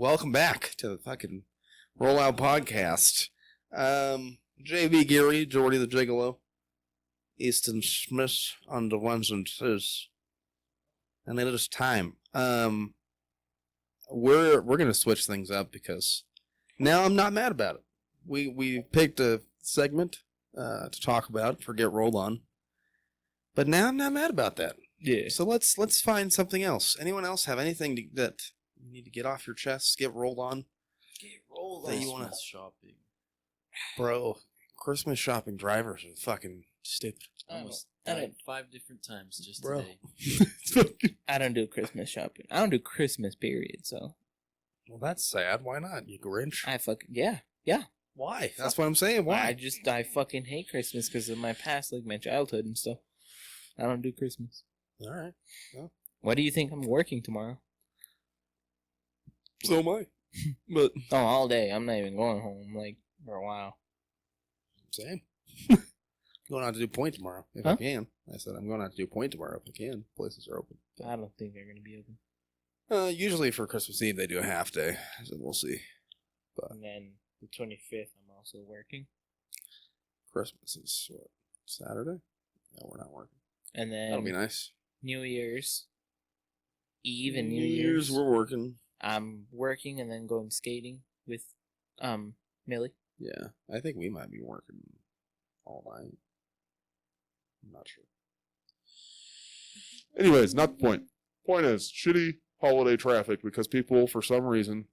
welcome back to the fucking Rollout podcast. JV Geary, Jordii the Gigolo, Easton Smith on the ones and twos, and it is time. We're gonna switch things up because now I'm not mad about it. We picked a segment to talk about for Get Rolled On, but now I'm not mad about that. Yeah. So let's find something else. Anyone else have anything that you need to get off your chest, get rolled on? Get rolled that on. you wanna- Shopping. Bro, Christmas shopping drivers are fucking stupid. Almost I don't- died 5 different times just Bro. today. I don't do Christmas shopping. I don't do Christmas, period. So Well, that's sad. Why not, you Grinch? I fucking yeah. Why? That's what I'm saying. Why? I fucking hate Christmas because of my past, like my childhood and stuff. I don't do Christmas. All right. What do you think I'm working tomorrow? So am I. But Oh, all day. I'm not even going home. Like for a while. same. Going out to do point tomorrow if Huh? I can. I said I'm going out to do point tomorrow if I can. Places are open. I don't think they're gonna be open. Usually for Christmas Eve they do a half day, so we'll see. And then the 25th, I'm also working. Christmas is what, Saturday? Yeah, we're not working. And That'll be then nice. New Year's Eve and New New Year's, we're working. I'm working and then going skating with Millie. Yeah, I think we might be working all night. I'm not sure. Anyways, not the point. Point is, shitty holiday traffic because people, for some reason,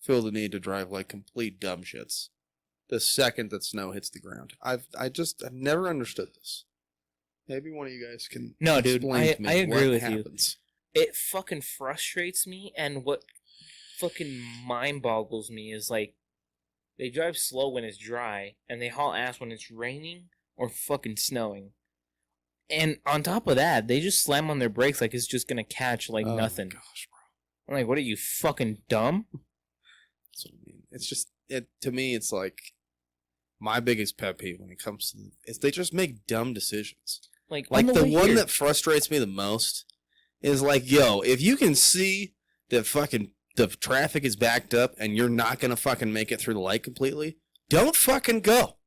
Feel the need to drive like complete dumb shits the second that snow hits the ground. I've never understood this. Maybe one of you guys can No, dude, explain to me I agree what with happens. It fucking frustrates me, and what fucking mind boggles me is like they drive slow when it's dry, and they haul ass when it's raining or fucking snowing. And on top of that, they just slam on their brakes like it's just gonna catch like Oh my nothing. gosh, bro. I'm like, what are you, fucking dumb? That's what I mean. It's just to me. It's like my biggest pet peeve when it comes to is they just make dumb decisions. Like Like on the way one here- that frustrates me the most is like, yo, if you can see that fucking the traffic is backed up and you're not gonna fucking make it through the light completely, don't fucking go.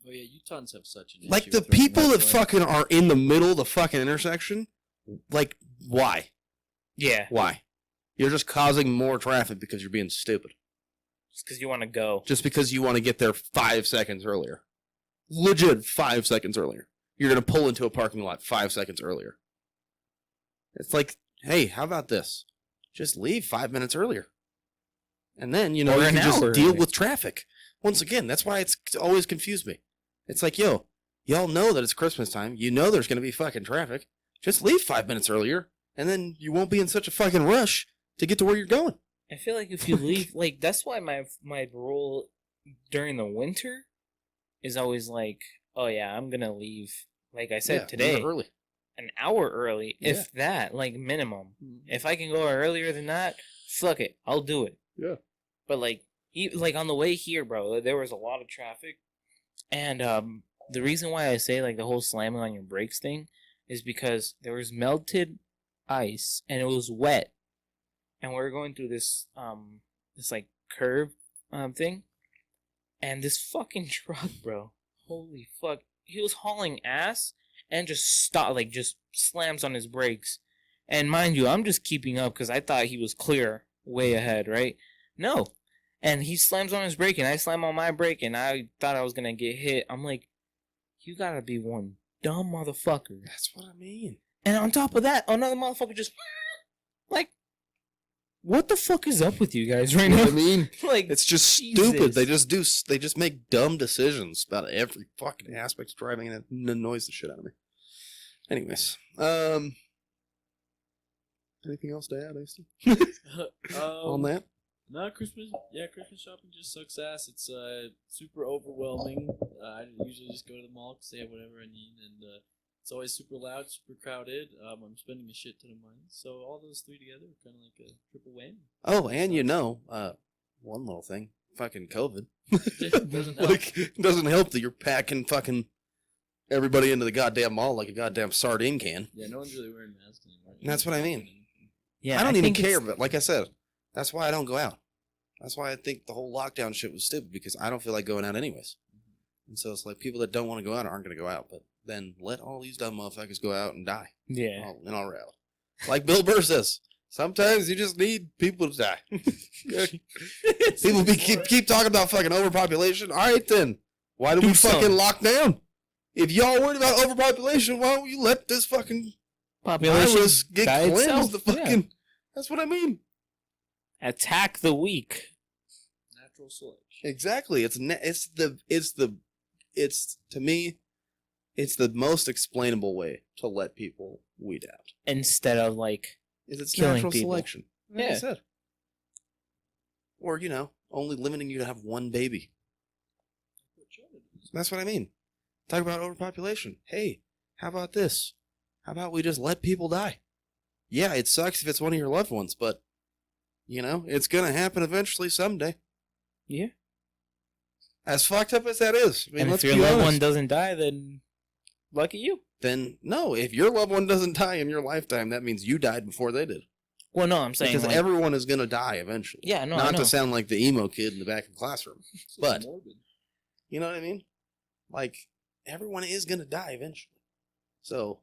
Oh yeah, Utahns have such an Like issue the with running people that way. fucking are in the middle of the fucking intersection, like why? yeah, Why? You're just causing more traffic because you're being stupid. just because you want to go. Just because you want to get there 5 seconds earlier. Legit 5 seconds earlier. You're going to pull into a parking lot 5 seconds earlier. It's like, hey, how about this? Just leave 5 minutes earlier. And then, you Or can an just hour deal early. with traffic. Once again, that's why it's always confused me. It's like, yo, y'all know that it's Christmas time. You know there's going to be fucking traffic. Just leave 5 minutes earlier, and then you won't be in such a fucking rush to get to where you're going. I feel like if you leave, like that's why my rule during the winter is always like, oh yeah, I'm gonna leave. Like I said Yeah, today, leave early. an hour early, Yeah. if that, like minimum. If I can go earlier than that, fuck it, I'll do it. Yeah. But like, like on the way here, bro, there was a lot of traffic, and the reason why I say like the whole slamming on your brakes thing is because there was melted ice and it was wet, and we were going through this this like curve thing, and this fucking truck, bro, holy fuck, he was hauling ass and just just slams on his brakes. And mind you, I'm just keeping up because I thought he was clear way ahead, right? No. And he slams on his brake and I slam on my brake and I thought I was going to get hit. I'm like, you gotta be one dumb motherfucker. That's what I mean. And on top of that, another motherfucker just, like, what the fuck is up with you guys right You know now? what I mean? Like, It's just stupid. They just make dumb decisions about every fucking aspect of driving, and it annoys the shit out of me. Anyways, anything else to add, Easton? On that? No, Christmas shopping just sucks ass. It's super overwhelming. I usually just go to the mall because they have whatever I need, and it's always super loud, super crowded. I'm spending a shit ton of money, so all those three together are kind of like a triple whammy. Oh, and one little thing, fucking COVID. Doesn't help. Like, it doesn't help that you're packing fucking everybody into the goddamn mall like a goddamn sardine can. Yeah, no one's really wearing masks anymore. That's what I mean. yeah, I don't even think it's- care, but like I said, That's why I don't go out. That's why I think the whole lockdown shit was stupid, because I don't feel like going out anyways. And so it's like people that don't want to go out aren't going to go out, but then let all these dumb motherfuckers go out and die. Yeah. In all reality. Like Bill Burr says, sometimes you just need people to die. People keep talking about fucking overpopulation. All right, then. Why do we fucking lock down? If y'all worried about overpopulation, why don't you let this fucking virus get cleansed? The fucking, yeah. That's what I mean. Attack the weak. Natural selection. Exactly. To me, it's the most explainable way to let people weed out. Instead of like it's killing natural people. Selection. Like I said. Or, only limiting you to have one baby. That's what I mean. Talk about overpopulation. Hey, how about this? How about we just let people die? Yeah, it sucks if it's one of your loved ones, but, it's going to happen eventually someday. Yeah. As fucked up as that is. I mean, and let's if your be loved honest. one doesn't die, then lucky you. Then, no, if your loved one doesn't die in your lifetime, that means you died before they did. Well, no, I'm saying because like, everyone is going to die eventually. Yeah, no, Not to sound like the emo kid in the back of the classroom, but morbid. You know what I mean? Like, everyone is going to die eventually. So,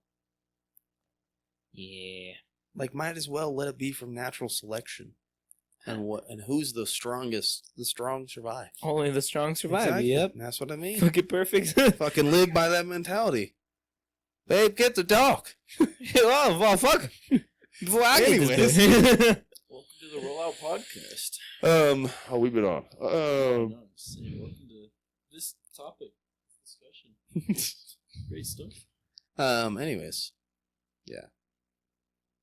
yeah. Like, might as well let it be from natural selection. And who's the strongest? The strong survive. Only the strong survive. Exactly. Yep. That's what I mean. Fucking perfect. Fucking live by that mentality. Babe, get the dog. Oh, well, fuck. Before I get this. Welcome to the Rollout Podcast. We've been on. Welcome to this topic discussion. Great stuff. Anyways. Yeah.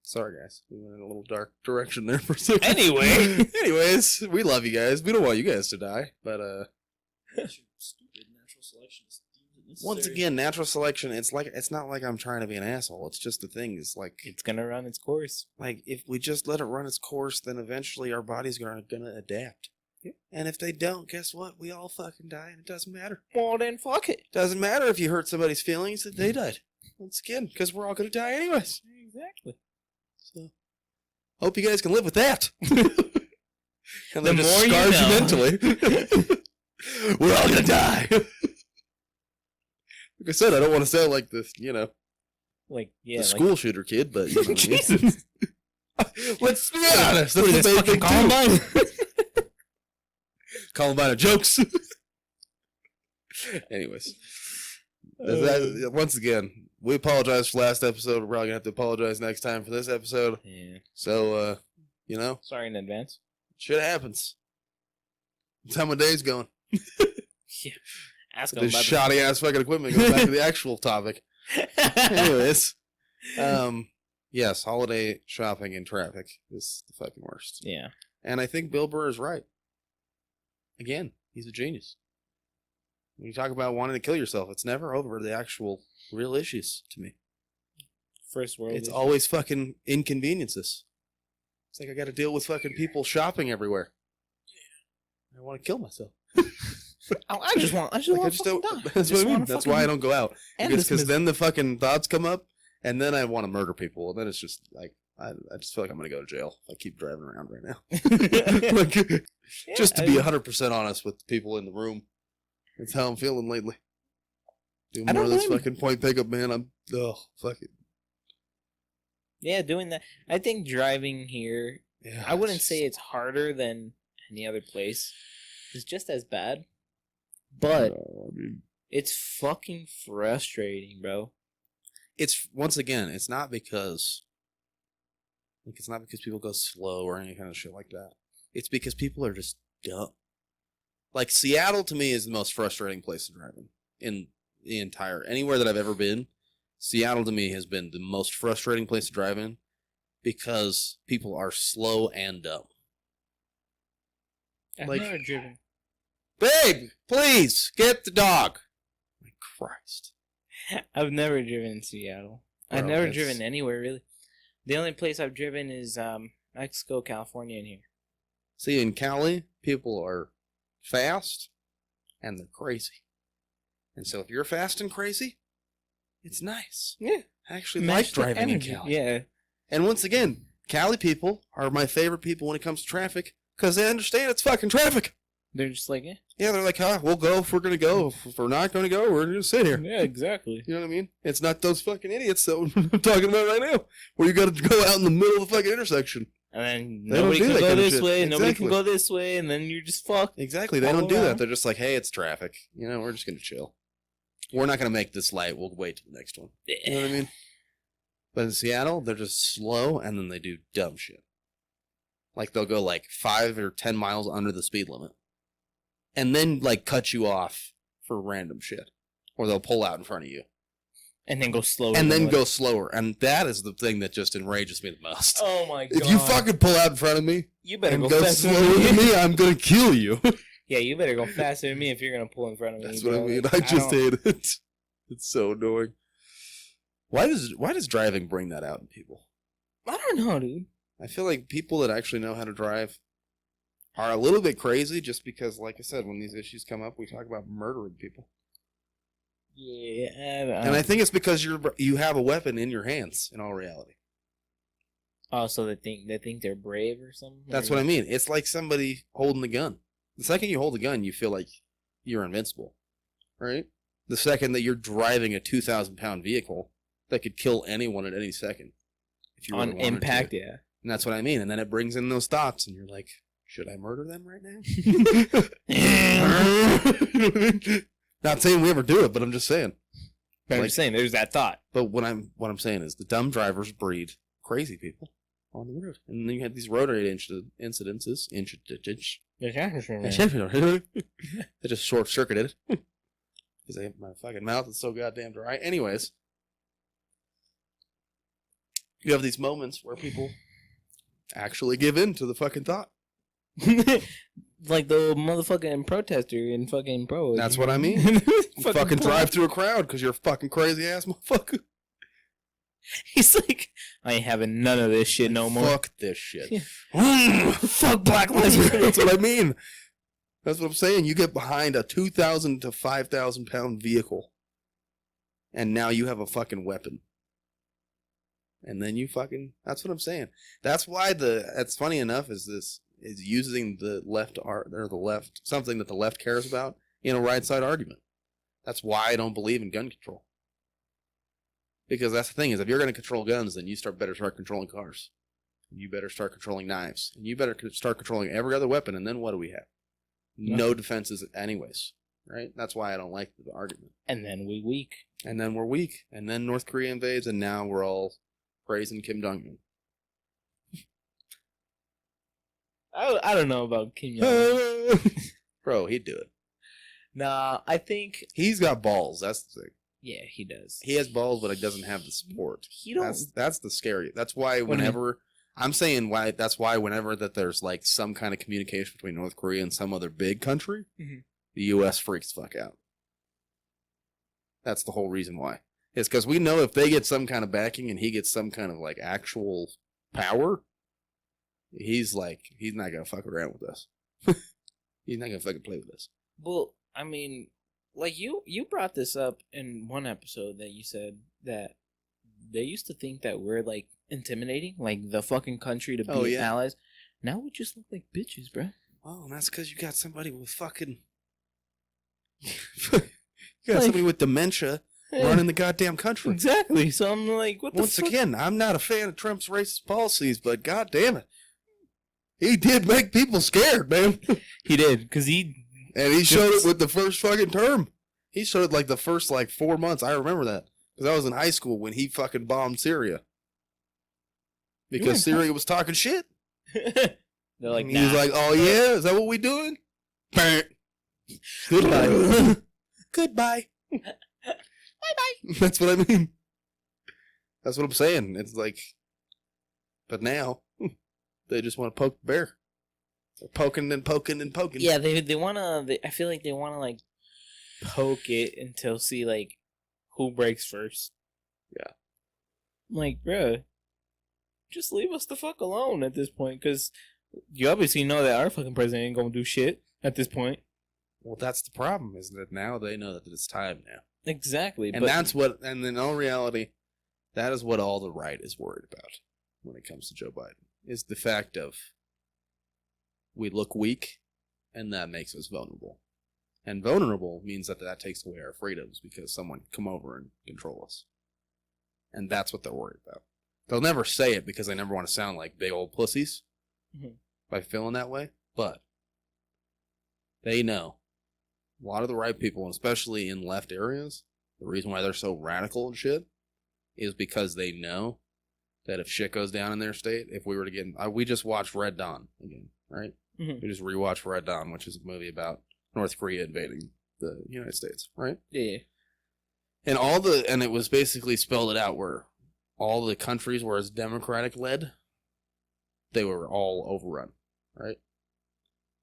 Sorry, guys. We went in a little dark direction there for a second. Anyways, we love you guys. We don't want you guys to die, but Stupid natural selection is once again, natural selection. It's not like I'm trying to be an asshole. It's just the thing. It's like it's gonna run its course. Like if we just let it run its course, then eventually our body's gonna adapt. Yeah. And if they don't, guess what? We all fucking die, and it doesn't matter. Well, then fuck it. Doesn't matter if you hurt somebody's feelings that they died. Once again, because we're all gonna die anyways. Exactly. So, hope you guys can live with that. And the more scars you mentally. We're all gonna die. Like I said, I don't want to sound like this, like the school shooter kid, but you know what I mean? Jesus. Let's be honest. That's What is the this, main thing fucking Columbine? Columbine of jokes. Anyways, once again, we apologize for last episode. We're probably gonna have to apologize next time for this episode. Yeah. So, Sorry in advance. shit happens. That's how my day's going. Yeah. Ask them This about shoddy ass fucking equipment goes back to the actual topic. Anyways, yes, holiday shopping and traffic is the fucking worst. Yeah. And I think Bill Burr is right. Again, he's a genius. When you talk about wanting to kill yourself, it's never over the actual real issues to me. First world. It's always fucking inconveniences. It's like I got to deal with fucking people shopping everywhere. I want to kill myself. I just want to die. That's what I mean. That's why I don't go out. Because this then the fucking thoughts come up, and then I want to murder people, and then it's just like I just feel like I'm gonna go to jail if I keep driving around right now. Like, just to be 100% honest with the people in the room, that's how I'm feeling lately. Doing more of this fucking point pickup, man. Fuck it. Yeah, doing that. I think driving here, Yeah, I wouldn't say it's harder than any other place. It's just as bad. But it's fucking frustrating, bro. It's once again, it's not because people go slow or any kind of shit like that. It's because people are just dumb. Like Seattle to me is the most frustrating place to drive in the entire anywhere that I've ever been. Seattle to me has been the most frustrating place to drive in because people are slow and dumb. I've Like- never driven. Babe, please get the dog. My Christ. I've never driven in Seattle. I've Bro, never it's- driven anywhere, really. The only place I've driven is Mexico, California, and here. See, in Cali, people are fast and they're crazy. And so if you're fast and crazy, it's nice. Yeah. I actually Match like the driving in energy. Cali. Yeah. And once again, Cali people are my favorite people when it comes to traffic because they understand it's fucking traffic. They're just like, Yeah, they're like, huh, we'll go if we're going to go. If we're not going to go, we're going to sit here. yeah, exactly. You know what I mean? It's not those fucking idiots that I'm talking about right now, where you got to go out in the middle of the fucking intersection. And then They don't nobody do can that go kind of this shit. way, nobody can Exactly. go this way, and then you're just fucked. Exactly. They All don't do that. around. They're just like, hey, it's traffic. You know, we're just going to chill. We're not going to make this light. We'll wait till the next one. You know what I mean? But in Seattle, they're just slow, and then they do dumb shit. Like, they'll go like 5 or 10 miles under the speed limit. And then, like, cut you off for random shit. Or they'll pull out in front of you. And then go slower. And then go slower. And that is the thing that just enrages me the most. Oh my god. If you fucking pull out in front of me You better and go go faster slower than me, I'm going to kill you. Yeah, you better go faster than me if you're gonna pull in front of me. That's what bro. I mean. Like, I just don't- hate it. It's so annoying. Why does driving bring that out in people? I don't know, dude. I feel like people that actually know how to drive are a little bit crazy just because, like I said, when these issues come up, we talk about murdering people. Yeah, And I think it's because you have a weapon in your hands, in all reality. oh, so they think they're brave or something. That's what I mean. It's like somebody holding a gun. The second you hold a gun, you feel like you're invincible, right? The second that you're driving a 2,000-pound vehicle that could kill anyone at any second. If you on really wanted impact, to. yeah. And that's what I mean. And then it brings in those thoughts, and you're like, should I murder them right now? Not saying we ever do it, but I'm just saying. But I'm Like- just saying, there's that thought. But what I'm saying is the dumb drivers breed crazy people on the road. And then you had these rotary incidences. They just short circuited. Because my fucking mouth is so goddamn dry. Anyways, you have these moments where people actually give in to the fucking thought. Like the motherfucking protester in fucking Pro. That's what I mean. Fucking Pro. drive through a crowd because you're a fucking crazy ass motherfucker. He's like, I ain't having none of this shit no more. Fuck this shit. Fuck Black Lives Matter. That's what I mean. That's what I'm saying. You get behind a 2,000 to 5,000 pound vehicle, and now you have a fucking weapon. And then you fucking. That's what I'm saying. That's why that's funny enough is using the left or the left, something that the left cares about in a right side argument. That's why I don't believe in gun control. Because that's the thing is, if you're going to control guns, then you better start controlling cars. You better start controlling knives. And you better start controlling every other weapon. And then what do we have? No defenses anyways. Right? That's why I don't like the argument. And then we weak. And then we're weak. And then North Korea invades, and now we're all praising Kim Jong-un. I don't know about Kim Jong. Bro, he'd do it. Nah, I think He's got balls. That's the thing. yeah, he does. He has balls, but he doesn't have the support. He don't. That's the scary. That's why whenever I'm saying why that's why whenever that there's like some kind of communication between North Korea and some other big country, Mhm. the U.S. freaks the fuck out. That's the whole reason why. It's because we know if they get some kind of backing and he gets some kind of like actual power, he's not gonna fuck around with us. He's not gonna fucking play with us. Well, I mean, like you brought this up in one episode that you said that they used to think that we're like intimidating, like the fucking country to be Oh, yeah. allies. Now we just look like bitches, bro. Oh, and that's because you got somebody with fucking. You got Like- somebody with dementia running the goddamn country. Exactly. So I'm like, what the Once fuck? again, I'm not a fan of Trump's racist policies, but god damn it, he did make people scared, man. He did, because he. And he showed it with the first fucking term. He showed it like the first 4 months. I remember that because I was in high school when he fucking bombed Syria because Syria was talking shit. They're like, And he was like, "Oh yeah, is that what we doing?" Goodbye. Goodbye. Bye. That's what I mean. That's what I'm saying. It's like, but now they just want to poke the bear. They're poking and poking and poking. yeah, they wanna. I feel like they wanna like poke it until see like who breaks first. Yeah. I'm like, bruh, just leave us the fuck alone at this point, because you obviously know that our fucking president ain't gonna do shit at this point. Well, that's the problem, is that now they know that it's time now. Exactly, And but that's what, and in all reality, that is what all the right is worried about. when it comes to Joe Biden is the fact of we look weak, and that makes us vulnerable. And vulnerable means that takes away our freedoms because someone can come over and control us. And that's what they're worried about. They'll never say it because they never want to sound like big old pussies by feeling that way. But they know. A lot of the right people, and especially in left areas, the reason why they're so radical and shit is because they know that if shit goes down in their state, if we were to get... we just watched Red Dawn again, right? Mm-hmm. We just rewatched Red Dawn, which is a movie about North Korea invading the United States, right? Yeah. And it was basically spelled it out where all the countries where it's Democratic led, they were all overrun, right?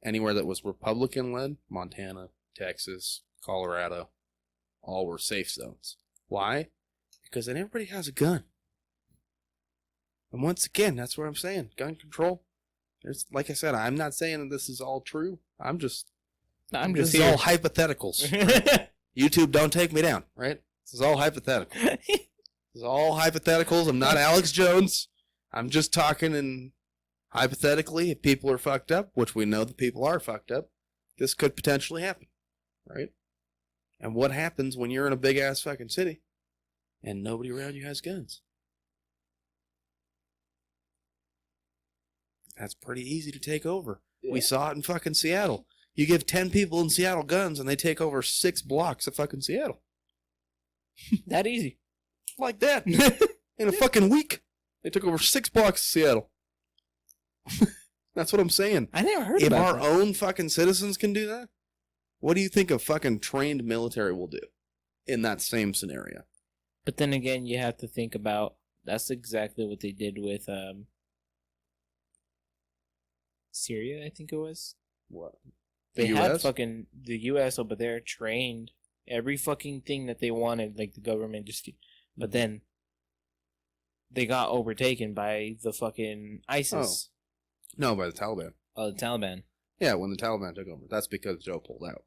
Anywhere that was Republican led, Montana, Texas, Colorado, all were safe zones. Why? Because then everybody has a gun. And once again, that's what I'm saying. Gun control. There's, like I said, I'm not saying that this is all true. This is all hypotheticals. Right? YouTube, don't take me down, right? This is all hypothetical. This is all hypotheticals. I'm not Alex Jones. I'm just talking in hypothetically, if people are fucked up, which we know the people are fucked up, this could potentially happen, right? And what happens when you're in a big-ass fucking city and nobody around you has guns? That's pretty easy to take over. Yeah. We saw it in fucking Seattle. You give 10 people in Seattle guns and they take over 6 blocks of fucking Seattle. That easy. Like that. In a fucking week. They took over 6 blocks of Seattle. That's what I'm saying. I never heard about that. If our own fucking citizens can do that, what do you think a fucking trained military will do in that same scenario? But then again, you have to think about, that's exactly what they did with Syria, I think it was. What? They had fucking the U.S. over there trained every fucking thing that they wanted, like the government just... But then they got overtaken by the fucking ISIS. Oh. No, by the Taliban. Oh, the Taliban. Yeah, when the Taliban took over. That's because Joe pulled out.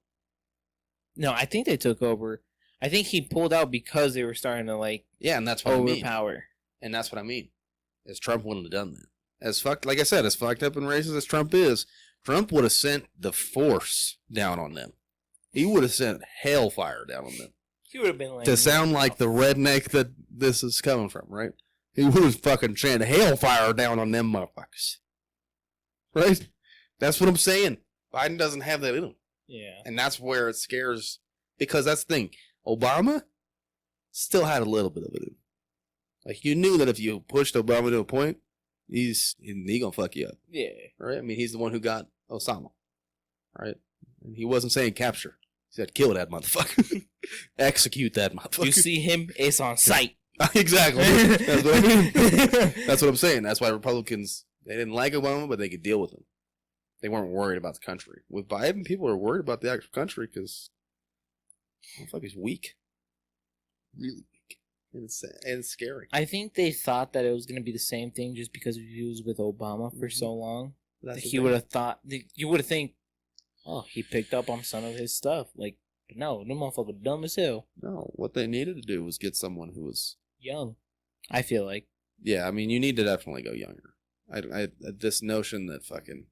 No, I think they took over. I think he pulled out because they were starting to, like... Yeah, and that's what overpower. I mean. And that's what I mean. Is Trump wouldn't have done that. As fucked, like I said, as fucked up and racist as Trump is, Trump would have sent the force down on them. He would have sent hellfire down on them. He would have been like... To sound like the redneck that this is coming from, right? He would have fucking sent hellfire down on them motherfuckers. Right? That's what I'm saying. Biden doesn't have that in him. Yeah. And that's where it scares... Because that's the thing. Obama still had a little bit of it in him. Like, you knew that if you pushed Obama to a point, he's gonna fuck you up. Yeah. Right? I mean, he's the one who got Osama. Right? And he wasn't saying capture. He said kill that motherfucker. Execute that motherfucker. You see him, it's on sight. Exactly. That's what I mean. That's what I'm saying. That's why Republicans, they didn't like Obama, but they could deal with him. They weren't worried about the country. With Biden, people are worried about the actual country because he's weak. Really weak. And it's scary. I think they thought that it was going to be the same thing just because he was with Obama for so long. He would have thought, you would have think, oh, he picked up on some of his stuff. Like, no, the motherfucker dumb as hell. No, what they needed to do was get someone who was young. I feel like. Yeah, I mean, you need to definitely go younger. This notion that fucking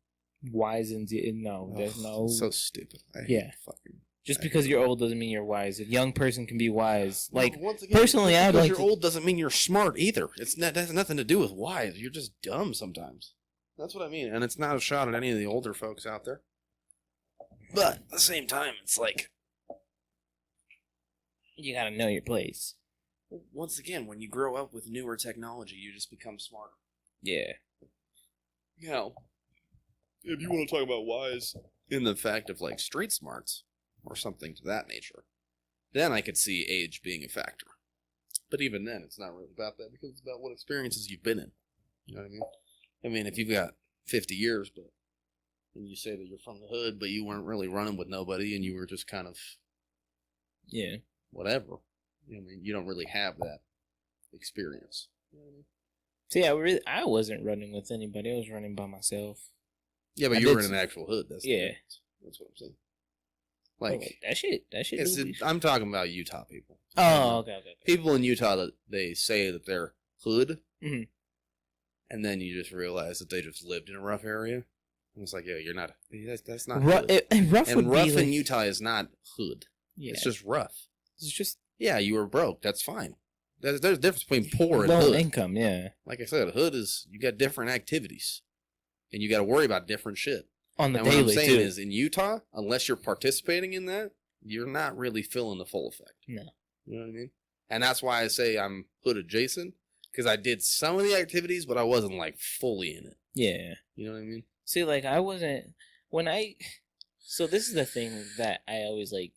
wise and no, there's no. So stupid. Just because you're old doesn't mean you're wise. A young person can be wise. Like, once again, personally, I would like. Because you're old doesn't mean you're smart either. That has nothing to do with wise. You're just dumb sometimes. That's what I mean. And it's not a shot at any of the older folks out there. But at the same time, it's like, you gotta know your place. Once again, when you grow up with newer technology, you just become smarter. Yeah. You know, if you want to talk about wise in the fact of like street smarts or something to that nature, then I could see age being a factor. But even then, it's not really about that because it's about what experiences you've been in. You know what I mean? I mean, if you've got 50 years, and you say that you're from the hood, but you weren't really running with nobody and you were just kind of, yeah, whatever. I mean, you don't really have that experience. You know what I mean? See, I wasn't running with anybody. I was running by myself. Yeah, but you were in an actual hood. That's what I'm saying. Like that shit. I'm talking about Utah people. Oh, okay. People in Utah that they say that they're hood. Mm-hmm. and then you just realize that they just lived in a rough area. And it's like, yo, you're not. That's not Rough hood. rough And would rough be in like, Utah is not hood. yeah, It's just rough. it's just Yeah, you were broke. That's fine. There's a difference between poor and low hood. income. Yeah, Like I said, hood is you got different activities, and you got to worry about different shit. on the And what I'm daily saying too. is, in Utah, unless you're participating in that, you're not really feeling the full effect. No. You know what I mean? And that's why I say I'm hood adjacent, because I did some of the activities, but I wasn't like fully in it. Yeah. You know what I mean? See, like I wasn't when I. So this is the thing that I always like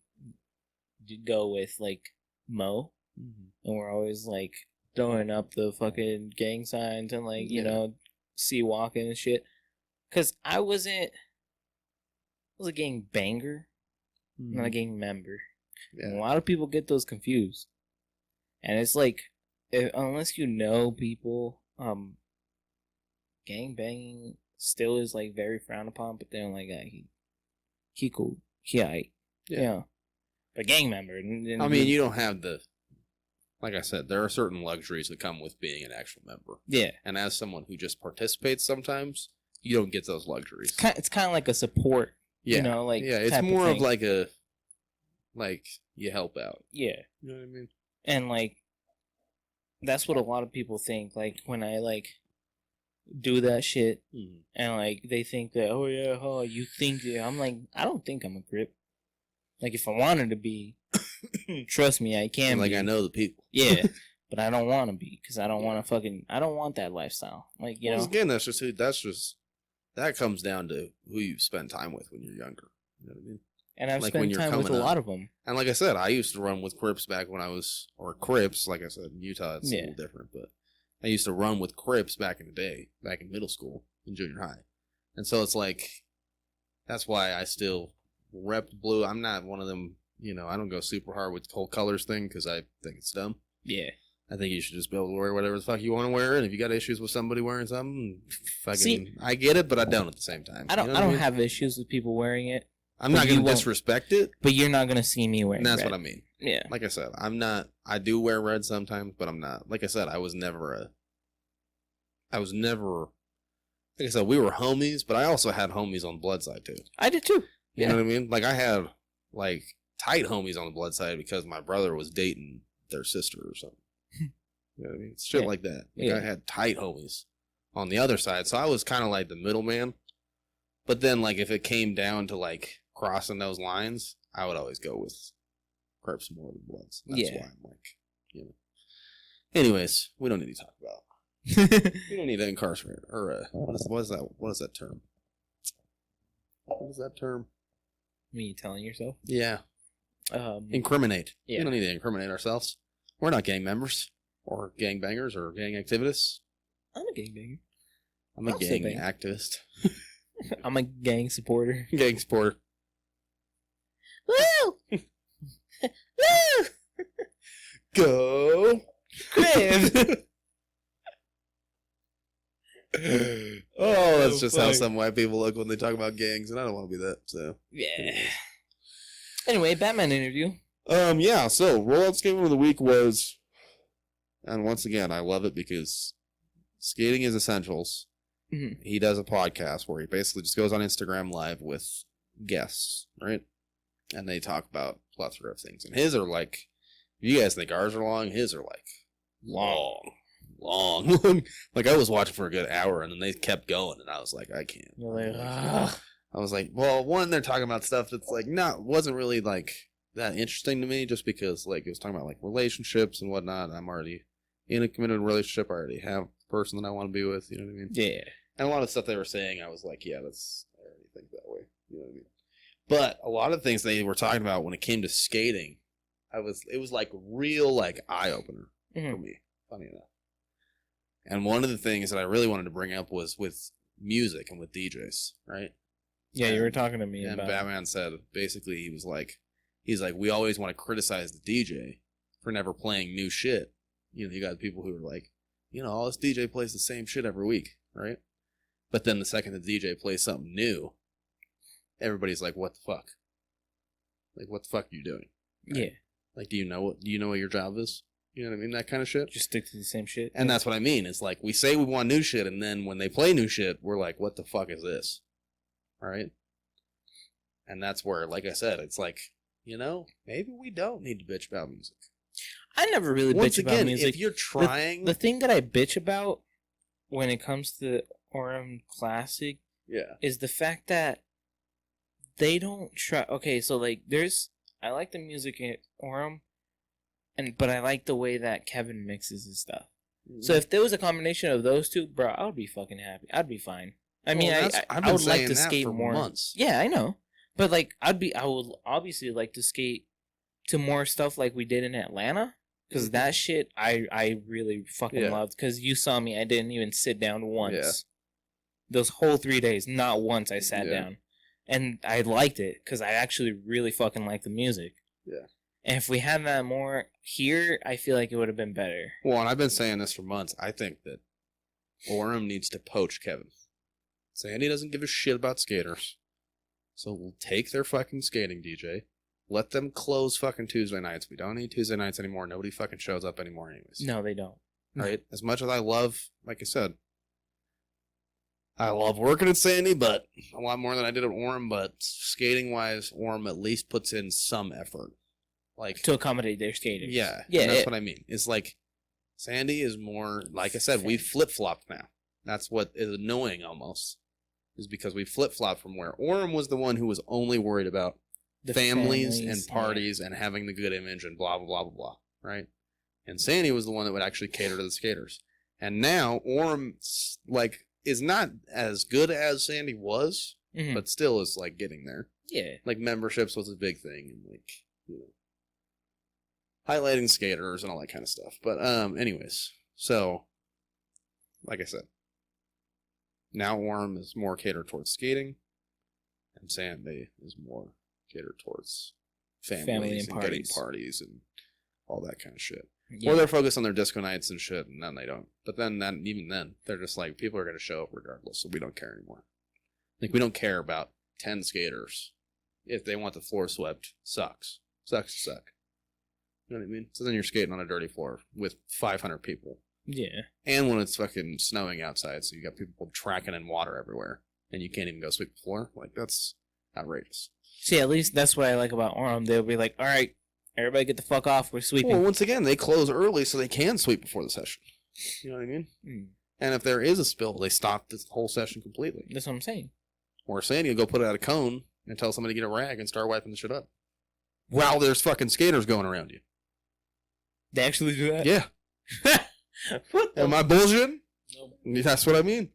go with, like Mo, and we're always like throwing up the fucking gang signs and like you Yeah. know, sea walking and shit. Cause I was a gang banger, not a gang member. And a Yeah. lot of people get those confused. And it's like, unless you know people, gang banging still is like very frowned upon. But they're like, he cool, he aight. Yeah. Yeah. But gang member. I mean, you don't have the. Like I said, there are certain luxuries that come with being an actual member. Yeah. And as someone who just participates sometimes, you don't get those luxuries. It's kind of like a support. Yeah. You know, like yeah, it's type more of thing. like a, like you help out. Yeah. You know what I mean? And like, that's what a lot of people think. Like when I like do that shit, and like they think that, oh yeah, oh you think that. I'm like, I don't think I'm a Crip. Like if I wanted to be, trust me, I can. Like be. I know the people. Yeah, but I don't want to be because I don't want to fucking. I don't want that lifestyle. Like you know. Again, that comes down to who you spend time with when you're younger. You know what I mean? And I've like when spent you're time with a coming up. lot of them. And like I said, I used to run with Crips back when I was, or Crips, like I said, in Utah it's a Yeah. little different, but I used to run with Crips back in the day, back in middle school and junior high. And so it's like, that's why I still rep blue. I'm not one of them, you know, I don't go super hard with the whole colors thing because I think it's dumb. Yeah. I think you should just be able to wear whatever the fuck you want to wear. And if you got issues with somebody wearing something, fucking, See, I get it, but I don't at the same time. I don't. You know I what don't mean? have issues with people wearing it, I'm but not you going to won't- disrespect it. but you're not gonna see me wearing. And that's red. what I mean. Yeah. Like I said, I'm not. I do wear red sometimes, but I'm not. Like I said, I was never. Like I said, we were homies, but I also had homies on the blood side too. I did too. You know what I mean? Like I had like tight homies on the blood side because my brother was dating their sister or something. You know what I mean? Shit Yeah. like that. Like Yeah. I had tight homies on the other side, so I was kind of like the middleman. But then, like, if it came down to like crossing those lines, I would always go with Crips more than Bloods. That's Yeah. why I'm like, you know. Anyways, we don't need to talk about. We don't need to incarcerate or what is that? What is that term? What is that term? Me you telling yourself? Yeah, Um, incriminate. Yeah. We don't need to incriminate ourselves. We're not gang members or gang bangers or gang activists. I'm a gangbanger. I'm a I'll say gang bang. activist, I'm a gang supporter. gang supporter. Woo! Woo! Go, Crib! Oh, that's just how fuck. some white people look when they talk about gangs, and I don't want to be that. So, Yeah. Anyway, Batman interview. yeah. So, rollout game of the week was, and once again, I love it because Skating is Essentials. Mhm. He does a podcast where he basically just goes on Instagram Live with guests, right? And they talk about a plethora of things. And his are like, if you guys think ours are long, his are like long. Like I was watching for a good hour, and then they kept going, and I was like, I can't. You're like, ah. I was like, well, one, they're talking about stuff that's like wasn't really like that interesting to me, just because like it was talking about like relationships and whatnot. I'm already in a committed relationship. I already have a person that I want to be with. You know what I mean? Yeah. And a lot of stuff they were saying, I was like, yeah, I already think that way. You know what I mean? But a lot of things they were talking about when it came to skating, it was like real like eye opener for Mhm. me. Funny enough. And one of the things that I really wanted to bring up was with music and with DJs, right? Yeah, you were talking to me And about Batman said basically he's like, we always want to criticize the DJ for never playing new shit. You know, you got people who are like, you know, all this DJ plays the same shit every week, right? But then the second the DJ plays something new, everybody's like, what the fuck? Like, what the fuck are you doing? Yeah. Like, do you know what your job is? You know what I mean? That kind of shit. Just stick to the same shit. And that's what I mean. It's like we say we want new shit, and then when they play new shit, we're like, what the fuck is this? All right? And that's where, like I said, it's like, maybe we don't need to bitch about music. I never really Once bitch again, about music. if you're trying... The thing that I bitch about when it comes to Orem Classic is the fact that they don't try... Okay, so, like, I like the music in Orem, but I like the way that Kevin mixes his stuff. Mm-hmm. So if there was a combination of those two, bro, I would be fucking happy. I'd be fine. I mean, I would like to skate more. Months. Yeah, I know. But, like, I would obviously like to skate to more stuff like we did in Atlanta. Because that shit, I really fucking loved. Because you saw me, I didn't even sit down once. Yeah. Those whole 3 days, not once I sat down. And I liked it, because I actually really fucking liked the music. Yeah. And if we had that more here, I feel like it would have been better. Well, and I've been saying this for months. I think that Orem needs to poach Kevin. Sandy doesn't give a shit about skaters. So we'll take their fucking skating DJ. Let them close fucking Tuesday nights. We don't need Tuesday nights anymore. Nobody fucking shows up anymore anyways. No, they don't. Right? As much as I love, like I said, I love working at Sandy, but a lot more than I did at Orem. But skating-wise, Orem at least puts in some effort. Like to accommodate their skaters. Yeah. Yeah. That's what I mean. It's like Sandy is more, like I said, we've flip-flopped now. That's what is annoying almost. Is because we flip-flopped from where Orem was the one who was only worried about the families and parties and having the good image and blah, blah, blah, blah, blah, right? And Sandy was the one that would actually cater to the skaters. And now Orem, like, is not as good as Sandy was, but still is, like, getting there. Yeah. Like, memberships was a big thing, and, like, highlighting skaters and all that kind of stuff. But, anyways, so, like I said, now Orem is more catered towards skating, and Sandy is more catered towards families and getting parties and all that kind of shit. Yeah. Or they're focused on their disco nights and shit, and then they don't. But then, even then, they're just like, people are going to show up regardless, so we don't care anymore. Like, we don't care about 10 skaters. If they want the floor swept, sucks. Sucks to suck. You know what I mean? So then you're skating on a dirty floor with 500 people. Yeah. And when it's fucking snowing outside, so you got people tracking in water everywhere, and you can't even go sweep the floor. Like, that's outrageous. See, at least that's what I like about Orem. They'll be like, all right, everybody get the fuck off. We're sweeping. Well, once again, they close early so they can sweep before the session. You know what I mean? And if there is a spill, they stop the whole session completely. That's what I'm saying. Or Sandy will go put out a cone and tell somebody to get a rag and start wiping the shit up. While there's fucking skaters going around you. They actually do that? Yeah. Am I bullshitting? Nope. That's what I mean.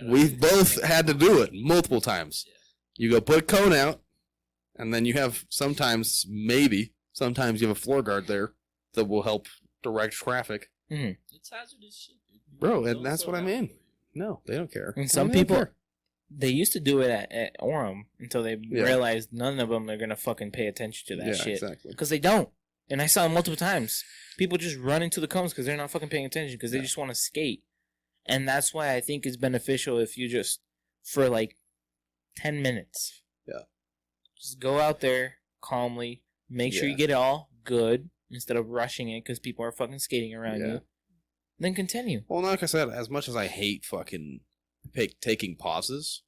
We've both had to do it multiple times. Yeah. You go put a cone out, and then you have sometimes you have a floor guard there that will help direct traffic. It's hazardous shit, dude. Bro, and that's what I mean. No, they don't care. And some people, they used to do it at Orem until they realized none of them are going to fucking pay attention to that shit. Exactly. Because they don't. And I saw it multiple times. People just run into the cones because they're not fucking paying attention because they just want to skate. And that's why I think it's beneficial if you just, for like 10 minutes. Yeah. Just go out there calmly. Make sure you get it all good instead of rushing it because people are fucking skating around you. Then continue. Well, like I said, as much as I hate fucking taking pauses,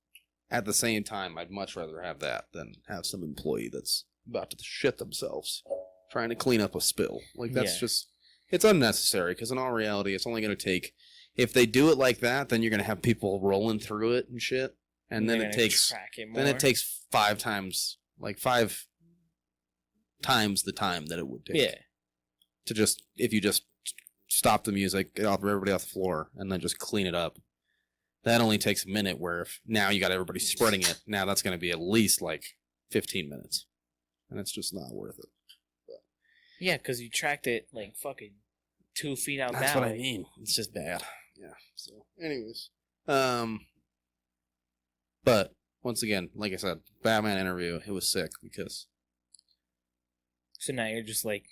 at the same time, I'd much rather have that than have some employee that's about to shit themselves trying to clean up a spill. Like, that's just, it's unnecessary because in all reality, it's only going to take, if they do it like that, then you're going to have people rolling through it and shit. And then it takes 5 times the time that it would take. Yeah. To just, if you just stop the music, get everybody off the floor, and then just clean it up. That only takes a minute, where if now you got everybody spreading it, now that's going to be at least like 15 minutes. And it's just not worth it. But, yeah, because you tracked it like fucking 2 feet out. That's what I mean. It's just bad. Yeah. So, anyways. But, once again, like I said, Batman interview, it was sick because... So now you're just like,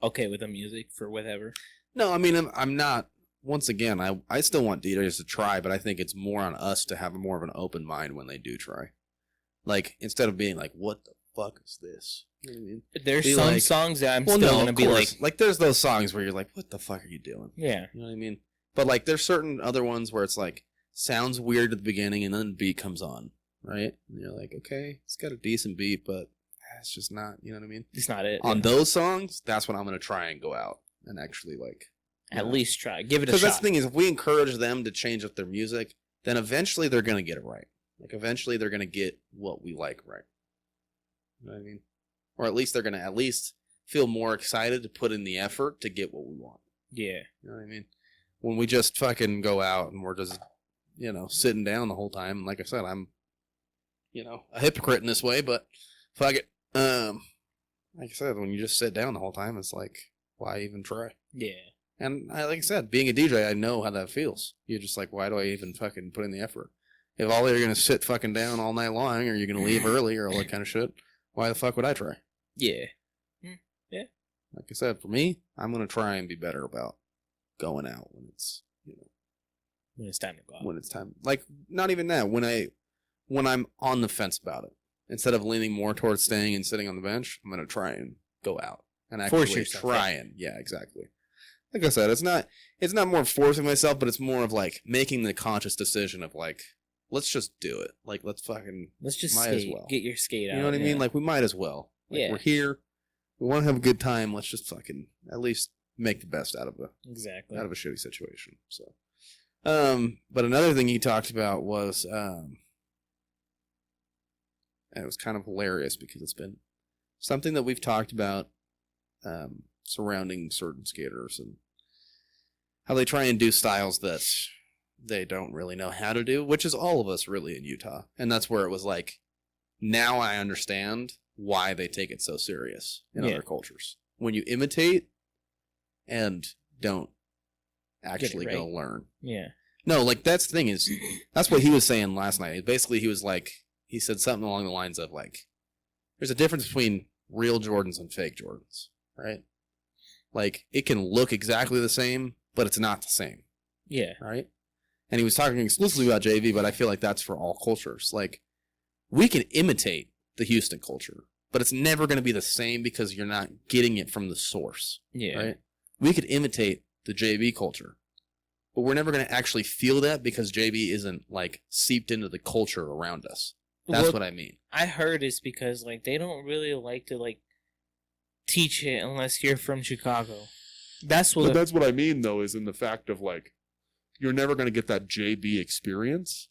okay with the music for whatever? No, I mean, I'm not... Once again, I still want DJs to try, but I think it's more on us to have more of an open mind when they do try. Like, instead of being like, what the fuck is this? You know what I mean? There's Be some like- songs that I'm Well, still no, gonna of be course. like, there's those songs where you're like, what the fuck are you doing? yeah, You know what I mean? But like, there's certain other ones where it's like sounds weird at the beginning, and then the beat comes on, right? And you're like, okay, it's got a decent beat, but it's just not. You know what I mean? it's not it. On yeah. those songs, that's when I'm gonna try and go out and actually like. At least try, give it a Because shot. that's the thing is, if we encourage them to change up their music, then eventually they're gonna get it right. Like eventually they're gonna get what we like right. You know what I mean? Or at least they're gonna at least feel more excited to put in the effort to get what we want. Yeah, You know what I mean? When we just fucking go out and we're just, sitting down the whole time. Like I said, I'm, a hypocrite in this way, but fuck it. Like I said, when you just sit down the whole time, it's like, why even try? yeah. And like I said, being a DJ, I know how that feels. You're just like, why do I even fucking put in the effort? If all you're gonna sit fucking down all night long, or you're gonna leave early, or all that kind of shit, why the fuck would I try? Yeah. Like I said, for me, I'm gonna try and be better about going out when it's, When it's time to go out. when it's time. Like not even that. When I'm on the fence about it, instead of leaning more towards staying and sitting on the bench, I'm gonna try and go out and Force actually yourself, try and exactly. Like I said, it's not more forcing myself, but it's more of like making the conscious decision of like, let's just do it. Like let's fucking Let's just might as skate. well. Get your skate out. you know what I yeah. mean? Like we might as well. Like, Yeah. we're here. We want to have a good time. Let's just fucking at least make the best out of Exactly. a shitty situation. So, but another thing he talked about was, and it was kind of hilarious because it's been something that we've talked about, surrounding certain skaters and how they try and do styles that they don't really know how to do, which is all of us really in Utah. And that's where it was like, now I understand why they take it so serious in Yeah. other cultures. When you imitate and don't actually right. go learn. Yeah. No, like that's the thing is, that's what he was saying last night. Basically, he was like, he said something along the lines of like, there's a difference between real Jordans and fake Jordans, right? Like it can look exactly the same, but it's not the same, Yeah. right? And he was talking exclusively about JV, but I feel like that's for all cultures. Like we can imitate the Houston culture, but it's never going to be the same because you're not getting it from the source, Yeah. right? We could imitate the JV culture, but we're never going to actually feel that because JV isn't like seeped into the culture around us. That's what I mean. I heard is because like they don't really like to like teach it unless you're from Chicago. That's But what. that's what I mean, though, is in the fact of like, you're never going to get that JB experience.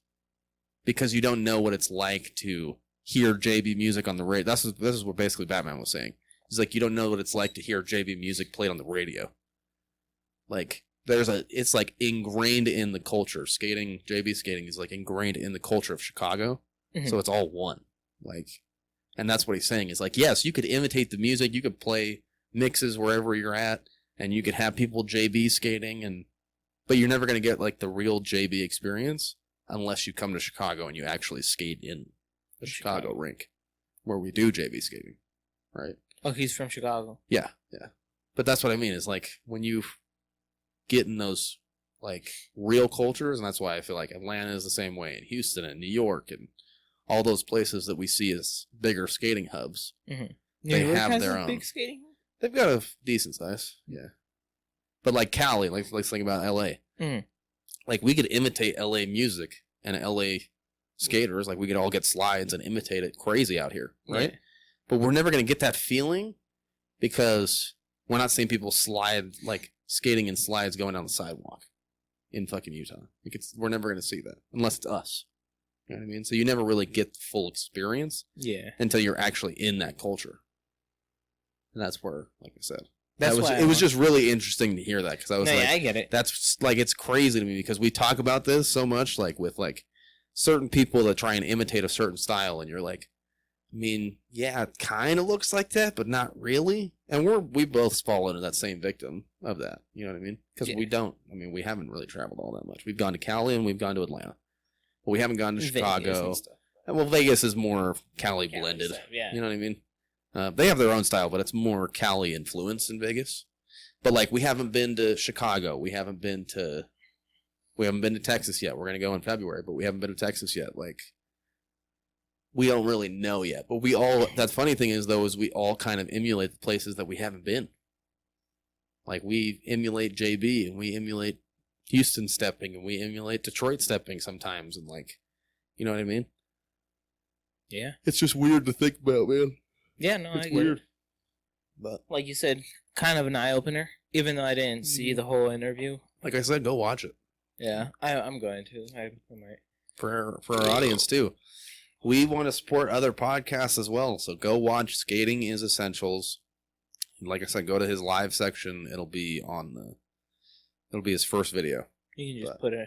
Because you don't know what it's like to hear JB music on the radio. This is what basically Batman was saying. It's like you don't know what it's like to hear JB music played on the radio. Like it's like ingrained in the culture. JB skating is like ingrained in the culture of Chicago. Mhm. So it's all one. Like, and that's what he's saying is like, yes, you could imitate the music, you could play mixes wherever you're at, and you could have people JB skating, but you're never gonna get like the real JB experience unless you come to Chicago and you actually skate in the Chicago rink where we do JB skating, right? Oh, he's from Chicago. Yeah. But that's what I mean is like when you get in those like real cultures, and that's why I feel like Atlanta is the same way, and Houston and New York and all those places that we see as bigger skating hubs. Mm-hmm. They New York have has their a own. big skating. They've got a decent size, yeah. But like Cali, like let's think about LA. Mhm. Like we could imitate LA music and LA skaters. Like we could all get slides and imitate it crazy out here, right? Yeah. But we're never gonna get that feeling because we're not seeing people slide like skating in slides going down the sidewalk in fucking Utah. Like we're never gonna see that unless it's us. You know what I mean? So you never really get the full experience Yeah. until you're actually in that culture. And that's where, like I said, That's why it was just really interesting to hear that because I was No, like, yeah, I get it. that's like it's crazy to me because we talk about this so much, like with like certain people that try and imitate a certain style, and you're like, I mean, yeah, it kind of looks like that, but not really. And we both fall into that same victim of that. You know what I mean? Because Yeah. we don't. I mean, we haven't really traveled all that much. We've gone to Cali and we've gone to Atlanta, but we haven't gone to Vegas Chicago. and stuff. Well, Vegas is more Cali Cali blended. stuff, yeah. You know what I mean? They have their own style, but it's more Cali influence in Vegas. But like, we haven't been to Chicago. We haven't been to Texas yet. We're gonna go in February, but we haven't been to Texas yet. Like, we don't really know yet. But we all, that funny thing is, though, is we all kind of emulate the places that we haven't been. Like, we emulate JB, and we emulate Houston stepping, and we emulate Detroit stepping sometimes, and, like, you know what I mean? Yeah. It's just weird to think about, man. Yeah, no, It's I get weird. it. But, Like you said, kind of an eye-opener, even though I didn't see the whole interview. like I said, go watch it. Yeah, I'm going to. I might. For our audience, too. We want to support other podcasts as well, so go watch Skating is Essentials. Like I said, go to his live section. It'll be his first video. You can just But- put a...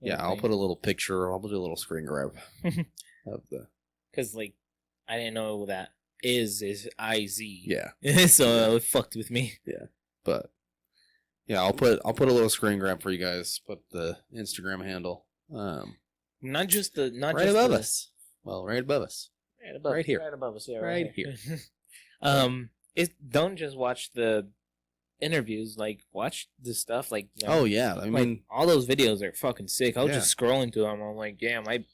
Yeah, I'll put a little picture. I'll do a little screen grab of the. Because, like, I didn't know that is I-Z. Yeah, So it fucked with me. but yeah, I'll put a little screen grab for you guys. Put the Instagram handle. Not just the... Not Right just above the, us. Well, right above us. Right above, Right here. Right above us, yeah. Right here. Don't just watch the interviews. Like, watch the stuff. Like, you know, Oh yeah, I like, mean, all those videos are fucking sick. I was Yeah. just scrolling through them. I'm like, damn, I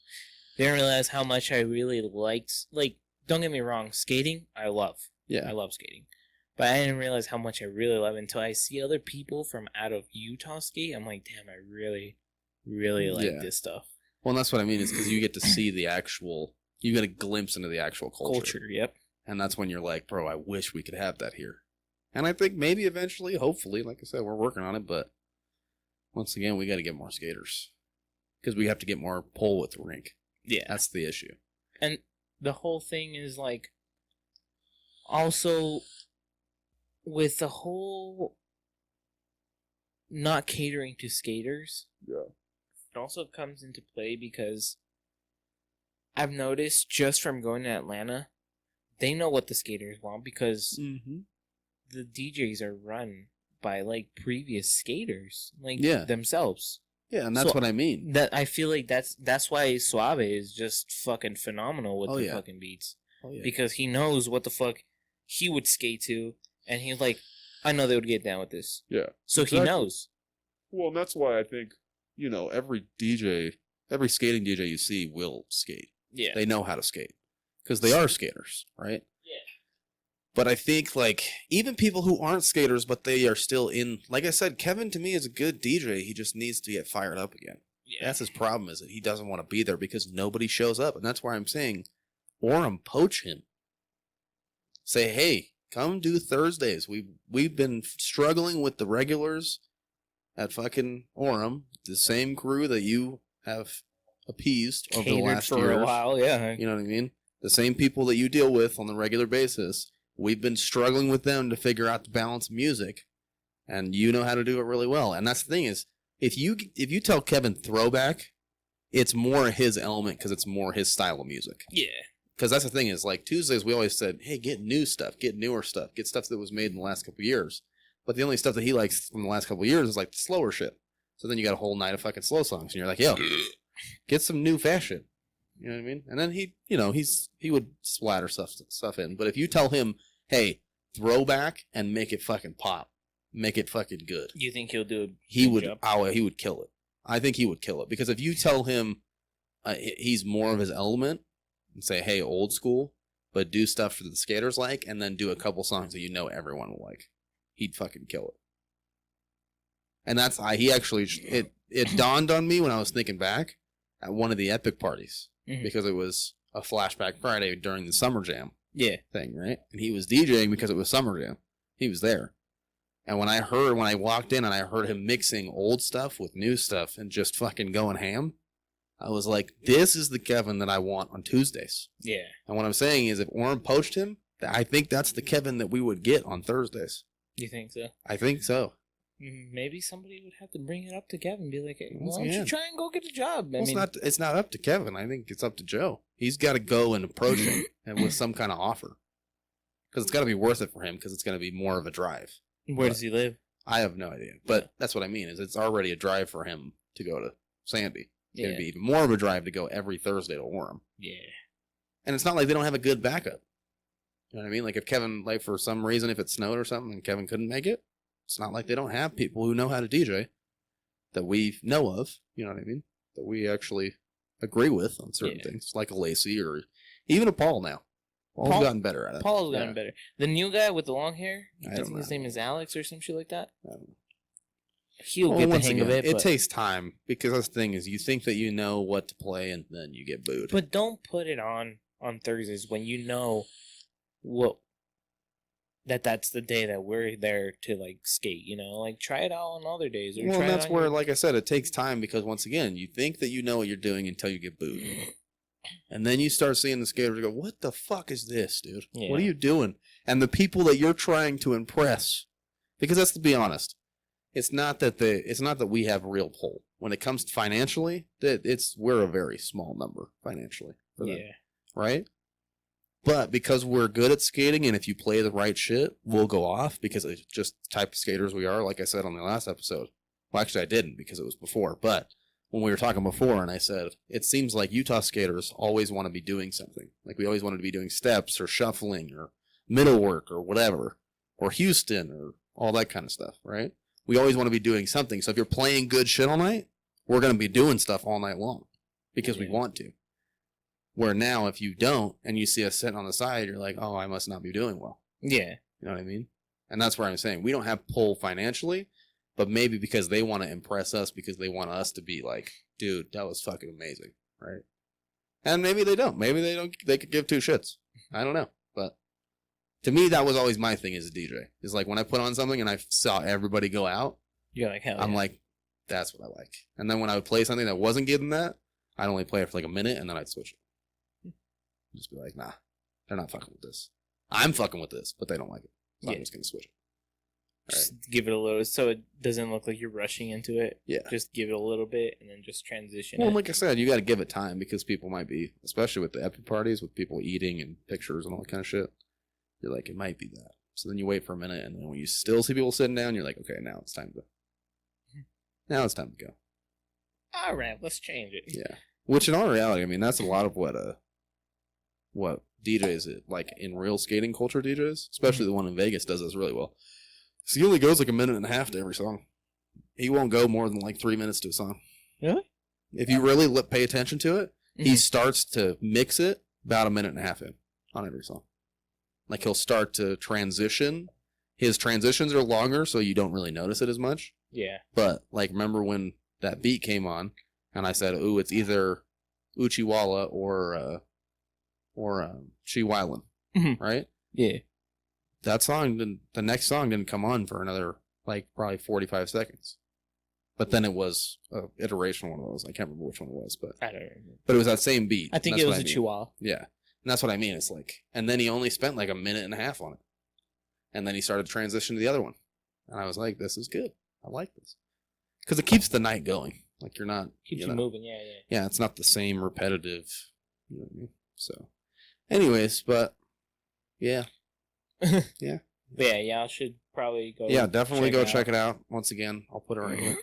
didn't realize how much I really liked. Like, don't get me wrong, skating, I love. yeah, I love skating. But I didn't realize how much I really love it until I see other people from out of Utah skate. I'm like, damn, I really, really like Yeah. this stuff. well, that's what I mean. Is because you get to see the actual. You get a glimpse into the actual culture. Yep. And that's when you're like, bro, I wish we could have that here. And I think maybe eventually, hopefully, like I said, we're working on it. But once again, we got to get more skaters because we have to get more pull with the rink. Yeah. That's the issue. And the whole thing is like, also with the whole not catering to skaters. Yeah. It also comes into play because I've noticed just from going to Atlanta, they know what the skaters want because Mm-hmm. the DJs are run by like previous skaters, like Yeah. themselves. Yeah, and that's So- what I mean. That I feel like that's why Suave is just fucking phenomenal with Oh, the yeah. fucking beats Oh, yeah. because he knows what the fuck he would skate to, and he's like, I know they would get down with this, Yeah. so he Exactly. knows. Well, and that's why I think, every DJ, every skating DJ you see will skate. Yeah, They know how to skate because they are skaters, right? Yeah. But I think, like, even people who aren't skaters, but they are still in, like I said, Kevin to me is a good DJ. He just needs to get fired up again. yeah. That's his problem, is that he doesn't want to be there because nobody shows up. And that's why I'm saying, Orem, poach him. Say, hey, come do Thursdays. We've been struggling with the regulars at fucking Orem, the same crew that you have appeased over the Catered last for years. a while. Yeah, You know what I mean? The same people that you deal with on the regular basis. We've been struggling with them to figure out the balance of music, and you know how to do it really well. And that's the thing is, if you tell Kevin throwback, it's more his element because it's more his style of music. yeah, Because that's the thing is, like Tuesdays, we always said, hey, get new stuff, get newer stuff, get stuff that was made in the last couple of years. But the only stuff that he likes from the last couple of years is like the slower shit. So then you got a whole night of fucking slow songs, and you're like, yo, get some new fashion. You know what I mean? And then he would splatter stuff in. But if you tell him, hey, throwback and make it fucking pop, make it fucking good, You think he'll do? he good would. job? He would kill it. I think he would kill it because if you tell him he's more of his element and say, hey, old school, but do stuff that the skaters like, and then do a couple songs that you know everyone will like, he'd fucking kill it. And that's he actually it dawned on me when I was thinking back at one of the Epic parties Mhm. because it was a flashback Friday during the Summer Jam Yeah, thing, right? And he was DJing because it was Summer Jam. He was there. And when I walked in and I heard him mixing old stuff with new stuff and just fucking going ham, I was like, this is the Kevin that I want on Tuesdays. yeah. And what I'm saying is if Orem poached him, I think that's the Kevin that we would get on Thursdays. You think so? I think so. Maybe somebody would have to bring it up to Kevin and be like, hey, Once why don't you again. try and go get a job? I Well, mean, it's not up to Kevin. I think it's up to Joe. He's got to go and approach him and with some kind of offer. Because it's got to be worth it for him because it's going to be more of a drive. where does he live? I have no idea. But that's what I mean is it's already a drive for him to go to Sandy. It's going Yeah, to be even more of a drive to go every Thursday to Orem. yeah. And it's not like they don't have a good backup. You know what I mean? Like if Kevin, like for some reason, if it snowed or something and Kevin couldn't make it, it's not like they don't have people who know how to DJ that we know of. You know what I mean? That we actually agree with on certain Yeah. things, like a Lacey or Even a Paul now. Paul's Paul- gotten better at it. Paul's gotten Yeah. better. The new guy with the long hair, I I don't think his know. name is Alex or some shit like that. I don't know. He'll Well, get the once hang of again, it. But, takes time because that's the thing is you think that you know what to play and then you get booed. but don't put it on Thursdays when you know what that's the day that we're there to like skate. You know, like try it out on other days. Or Well, try and it that's on where, your- like I said, it takes time because once again, you think that you know what you're doing until you get booed. And then you start seeing the skaters go, what the fuck is this, dude? Yeah. What are you doing? And the people that you're trying to impress, because let's be honest, it's not that we have real pull. When it comes to financially, we're a very small number financially for them, yeah. right? But because we're good at skating, and if you play the right shit, we'll go off because it's just the type of skaters we are, like I said on the last episode. Well, actually, I didn't because it was before, but when we were talking before, and I said, it seems like Utah skaters always want to be doing something. Like we always wanted to be doing steps or shuffling or middle work or whatever, or Houston or all that kind of stuff, right? We always want to be doing something. So if you're playing good shit all night, we're going to be doing stuff all night long because we Yeah. want to. Where now, if you don't, and you see us sitting on the side, you're like, oh, I must not be doing well. Yeah. You know what I mean? And that's where I'm saying we don't have pull financially, but maybe because they want to impress us because they want us to be like, dude, that was fucking amazing, right? And maybe they don't. Maybe they don't. They could give two shits. I don't know. But to me, that was always my thing as a DJ. Is like when I put on something and I saw everybody go out, You're like, hell I'm yeah. like, that's what I like. And then when I would play something that wasn't getting that, I'd only play it for like a minute and then I'd switch it. Just be like, nah, they're not fucking with this. I'm fucking with this, but they don't like it. So I'm Yeah. just going to switch it. Just give it a little, so it doesn't look like you're rushing into it. Yeah. Just give it a little bit and then just transition Well, it. like I said, you got to give it time because people might be, especially with the epic parties, with people eating and pictures and all that kind of shit. You're like, it might be that. So then you wait for a minute, and then when you still see people sitting down, you're like, okay, now it's time to go. All right, let's change it. Yeah. Which in all reality, I mean, that's a lot of what DJs like in real skating culture DJs, especially the one in Vegas, does this really well. So he only goes like a minute and a half to every song. He won't go more than like 3 minutes to a song. Really? If you really pay attention to it, he Mhm. starts to mix it about a minute and a half in on every song. Like he'll start to transition. His transitions are longer, so you don't really notice it as much. Yeah. But like, remember when that beat came on, and I said, "Ooh, it's either Uchiwala or Chihuahuan," Mhm. right? Yeah. That song, the next song didn't come on for another like probably 45 seconds. But then it was an iteration one of those. I can't remember which one it was, but I don't know. it was that same beat. I think That's it what was a mean. chihuahua. Yeah. And that's what I mean. It's like, and then he only spent like a minute and a half on it. And then he started to transition to the other one. And I was like, this is good. I like this. Because it keeps the night going. Like you're not. Keeps you know, moving, yeah. Yeah, it's not the same repetitive. You know what I mean? So, anyways, but yeah. Yeah. Yeah, I should probably go. Yeah, definitely go check it it out. Once again, I'll put it right here.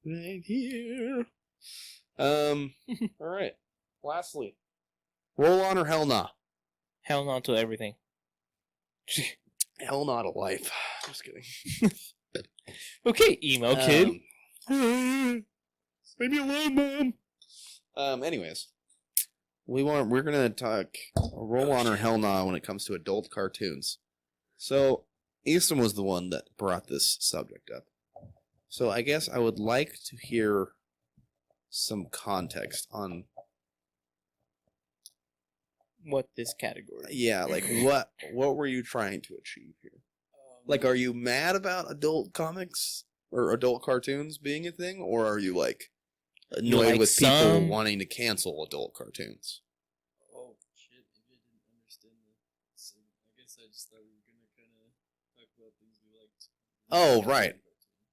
Right here. All right. Lastly, roll on or hell nah? Hell no to everything. Hell nah to life. Just kidding. Okay, emo kid. Leave me alone, Mom. Anyways, we're gonna talk roll on or hell nah when it comes to adult cartoons. So Easton was the one that brought this subject up. So I guess I would like to hear some context on What this category? yeah, like what were you trying to achieve here? Like, are you mad about adult comics or adult cartoons being a thing, or are you like annoyed like with people some- wanting to cancel adult cartoons? Oh shit! Maybe I didn't understand that. So I guess I just thought we were gonna kind of talk about things we liked. Oh, right.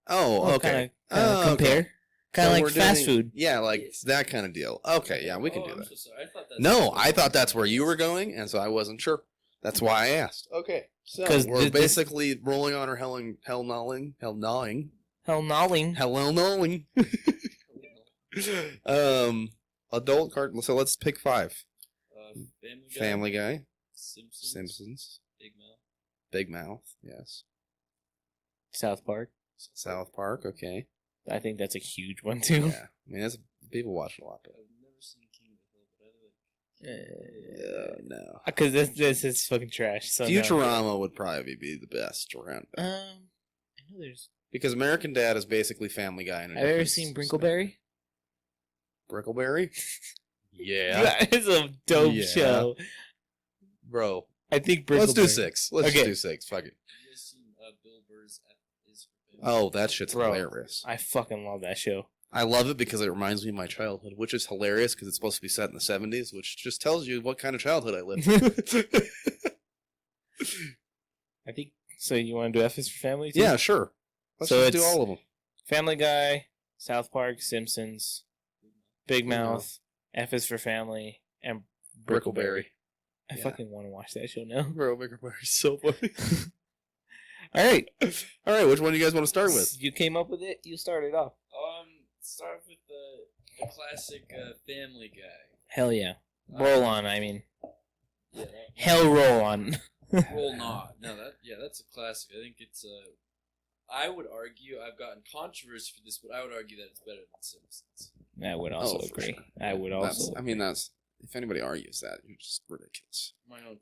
Oh, Well, okay. Kinda Oh, okay. compare. Kind So of we're like fast doing- food. Yeah, like Yes. that kind of deal. Okay, yeah, we can do I'm that. so sorry. I thought that's No, I thought that's where you were going, and so I wasn't sure. That's why I asked. Okay, so 'Cause we're this- basically rolling on or hell gnawing. Hell gnawing. Adult cart. So let's pick 5. Family Guy, Family Guy, Simpsons, Simpsons, Big Mouth. Big Mouth, yes. South Park. South Park, okay. I think that's a huge one too. Yeah, I mean, people watch it a lot. But I've never seen King of the Hill, but I like No. Because this is fucking trash. So no. Futurama would probably be the best around. I know there's. Because American Dad is basically Family Guy. In a Have you ever different seen style. Brinkleberry? Brinkleberry? Yeah. That is a dope Yeah. show. Bro. I think Brinkleberry. Let's do 6. Let's Okay. just do 6. Fuck it. You guys seen Bill Burr's F is for Family? Oh, that shit's Bro. hilarious. I fucking love that show. I love it because it reminds me of my childhood, which is hilarious because it's supposed to be set in the 70s, which just tells you what kind of childhood I lived. I think so. You want to do F is for Family? Too? Yeah, sure. Let's So just do it's- all of them. Family Guy, South Park, Simpsons, Big Mouth, F is for Family, and Brickleberry. I Yeah. fucking want to watch that show now. Bro, Brickleberry's so funny. All right, All right, which one do you guys want to start with? You came up with it. You started off. Start with the classic Family Guy. Hell yeah. Roll on. I mean, Yeah, hell roll on. Roll not. No, that's a classic. I think it's I would argue, I've gotten controversy for this, but I would argue that it's better than Simpsons. I would also Oh, for agree. sure. I would also. That's if anybody argues that, you're just ridiculous. My uncle's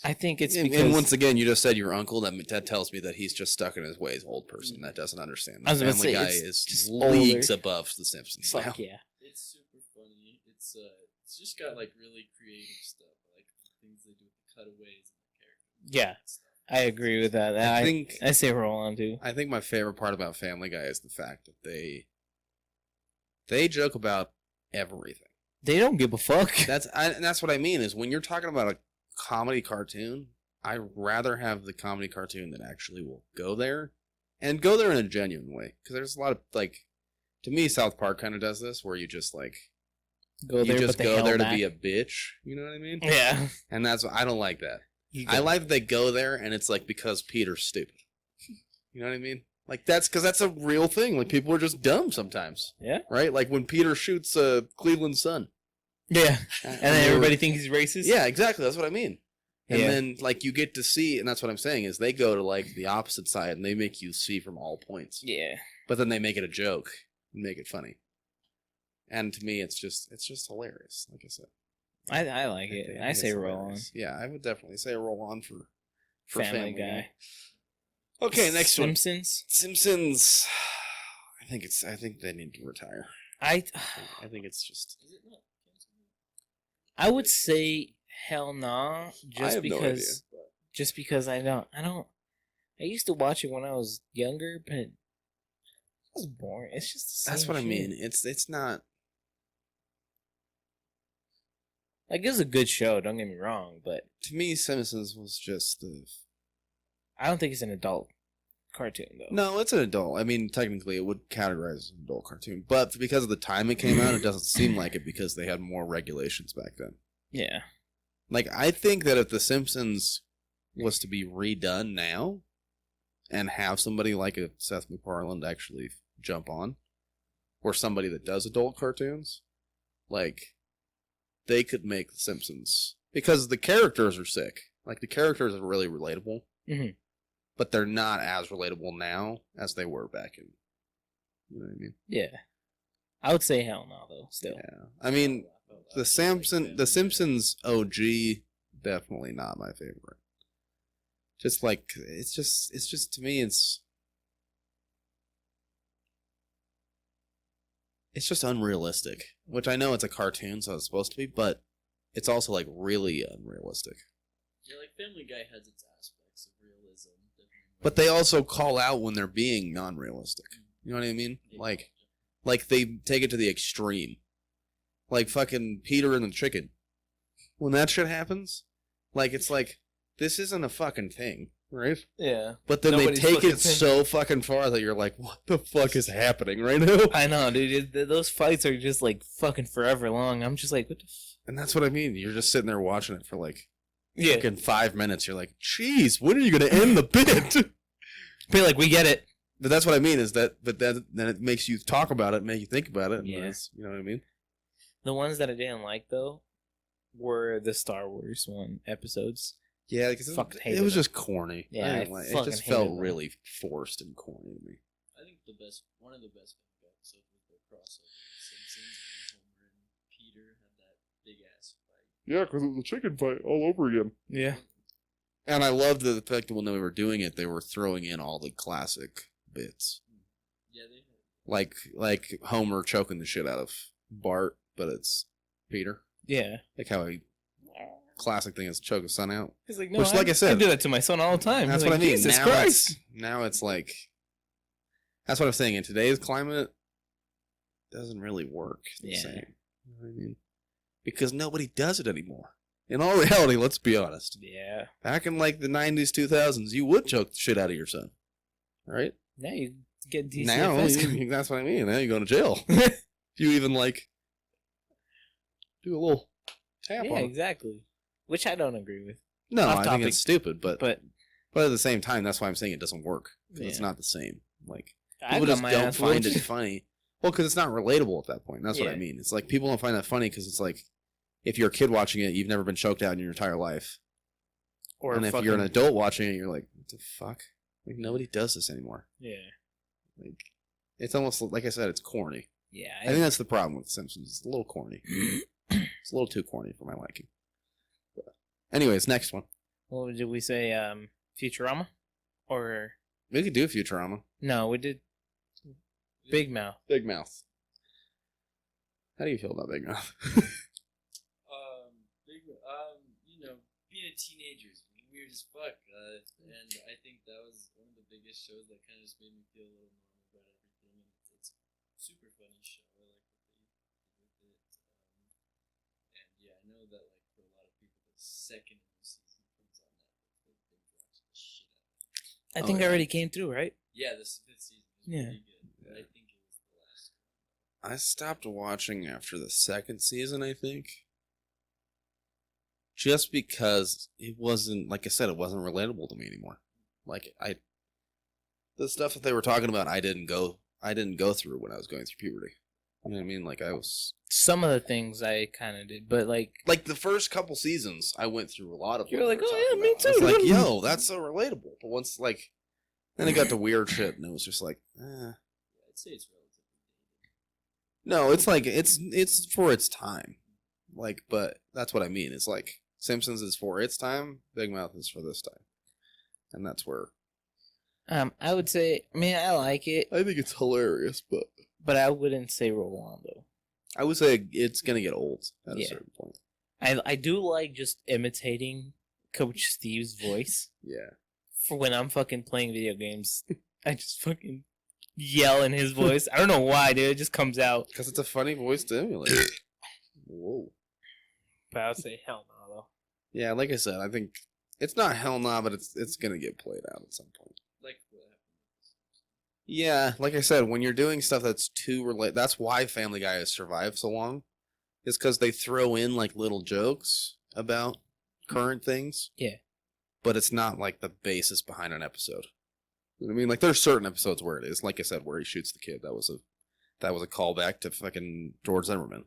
I think it's And, because and once again, you just said your uncle. That tells me that he's just stuck in his ways, old person that doesn't understand. I was The gonna Family say, Guy it's is just leagues older. above The Simpsons. now. fuck yeah. It's super funny. It's just got like really creative stuff. I like the things they do with the cutaways and the characters. Yeah, I agree with that. I say roll on too. I think my favorite part about Family Guy is the fact that they joke about everything. They don't give a fuck. And that's what I mean is when you're talking about a comedy cartoon, I'd rather have the comedy cartoon that actually will go there and go there in a genuine way. Because there's a lot of like, to me, South Park kind of does this where you just like Go there, you just but the go hell there to back. be a bitch. You know what I mean? Yeah. And that's I don't like that. You I go- like that they go there and it's like because Peter's stupid. You know what I mean? Like that's because that's a real thing. Like people are just dumb sometimes. Yeah. Right? Like when Peter shoots Cleveland's son. Yeah. And then everybody thinks he's racist. Yeah, exactly. That's what I mean. And Yeah. then like you get to see, and that's what I'm saying is they go to like the opposite side and they make you see from all points. Yeah. But then they make it a joke and make it funny. And to me, it's just hilarious. Like I said, I like it. think I say it's roll on. hilarious. Yeah, I would definitely say roll on for Family Guy. Okay, next one. Simpsons. Simpsons. I think they need to retire. I think it's just. Is it not? I would say hell nah, I just have no because I don't I used to watch it when I was younger, but it was boring. It's just the same That's what I shit. mean. It's not. Like, it was a good show, don't get me wrong, but To me, Simpsons was just the. I don't think it's an adult cartoon though. No, it's an adult. I mean, technically, it would categorize as an adult cartoon, but because of the time it came out, it doesn't seem like it because they had more regulations back then. Yeah. Like, I think that if The Simpsons was to be redone now, and have somebody like a Seth MacFarlane actually jump on, or somebody that does adult cartoons, like, they could make The Simpsons, because the characters are sick. Like, the characters are really relatable. Mhm. But they're not as relatable now as they were back in. You know what I mean? Yeah. I would say hell no though, still. Yeah. I mean, the Simpsons OG, definitely not my favorite. Just like it's just to me it's just unrealistic. Which I know it's a cartoon, so it's supposed to be, but it's also like really unrealistic. Yeah, like Family Guy has its aspects of realism. But they also call out when they're being non-realistic. You know what I mean? Like they take it to the extreme. Like fucking Peter and the chicken. When that shit happens, like it's like this isn't a fucking thing, right? Yeah. But then Nobody's they take fucking it so fucking far that you're like, what the fuck is happening right now? I know, dude. Those fights are just like fucking forever long. I'm just like, what the And that's what I mean. You're just sitting there watching it for like Yeah. fucking 5 minutes. You're like, jeez, when are you gonna end the bit? Feel like we get it. But that's what I mean is that, but then it makes you talk about it, make you think about it. And Yeah. it's- you know what I mean? The ones that I didn't like though were the Star Wars episodes. Yeah, because Fucking it hated was them. just corny. Yeah, I I didn't like, it fucking just hated felt them. really forced and corny to me. I think one of the best episodes was the crossover with Simpsons when Homer and Peter had that big ass fight. Yeah, because it was a chicken fight all over again. Yeah. And I loved the fact that when they were doing it, they were throwing in all the classic bits. Yeah, they. Like Homer choking the shit out of Bart, but it's Peter. Yeah. Like how he classic thing is choke his son out. He's like, no, Which, like I said, I do that to my son all the time. That's He's what like, I mean. Jesus Now Christ. it's like that's what I'm saying. In today's climate, it doesn't really work the Yeah. same. You know what I mean? Because nobody does it anymore. In all reality, let's be honest. Yeah. Back in like the 90s, 2000s, you would choke the shit out of your son, right? Now you get DCFS. Now that's what I mean. Now you go to jail. You even like do a little tap yeah, on him. exactly. Which I don't agree with. No, Off I think topic, it's stupid, but But at the same time, that's why I'm saying it doesn't work. 'Cause it's Yeah. not the same. Like I people got just my don't ass find whooped. it funny. Well, because it's not relatable at that point. That's what I Yeah. mean. It's like people don't find that funny because it's like if you're a kid watching it, you've never been choked out in your entire life. Or And if fucking, you're an adult watching it, you're like, what the fuck? Like nobody does this anymore. Yeah. Like it's almost like I said, it's corny. Yeah. I think that's the problem with The Simpsons. It's a little corny. It's a little too corny for my liking. But anyways, next one. What did we say? Futurama? Or We could do Futurama. no, we did Big Mouth. Big Mouth. How do you feel about Big Mouth? Being a teenager is weird as fuck, and I think that was one of the biggest shows that kind of just made me feel a little normal about everything. And it's a super funny show. I like what they did with it. And yeah, I know that like for a lot of people, the second season comes on Netflix, they watch the shit out of it. I think yeah. I already came through, right? Yeah, the fifth season is Yeah. pretty good. But I think it was the last one. I stopped watching after the second season, I think. Just because it wasn't, like I said, it wasn't relatable to me anymore. Like the stuff that they were talking about, I didn't go through when I was going through puberty. You know what I mean? Like I was Some of the things I kind of did, but like the first couple seasons, I went through a lot of. You're what like, they were "Oh, talking yeah, me about." I was too, like, dude. yo, that's so relatable. But once then it got to weird shit, and it was just like, Yeah, I'd say it's relatively dated. no, it's like it's for its time. Like, but that's what I mean. It's like Simpsons is for its time, Big Mouth is for this time, and that's where I would say, I mean, I like it, I think it's hilarious. But but I wouldn't say Rolando. I would say it's gonna get old at a Yeah. certain point. I do like just imitating Coach Steve's voice Yeah, for when I'm fucking playing video games. I just fucking yell in his voice. I don't know why, dude. It just comes out. because it's a funny voice to emulate. Whoa. But I would say hell no, though. Yeah, like I said, I think it's not hell nah, but it's gonna get played out at some point. Like what happened. Yeah, like I said, when you're doing stuff that's too related, that's why Family Guy has survived so long. Is because they throw in like little jokes about current things. Yeah. But it's not like the basis behind an episode. You know what I mean? Like there's certain episodes where it is, like I said, where he shoots the kid. That was a callback to fucking George Zimmerman,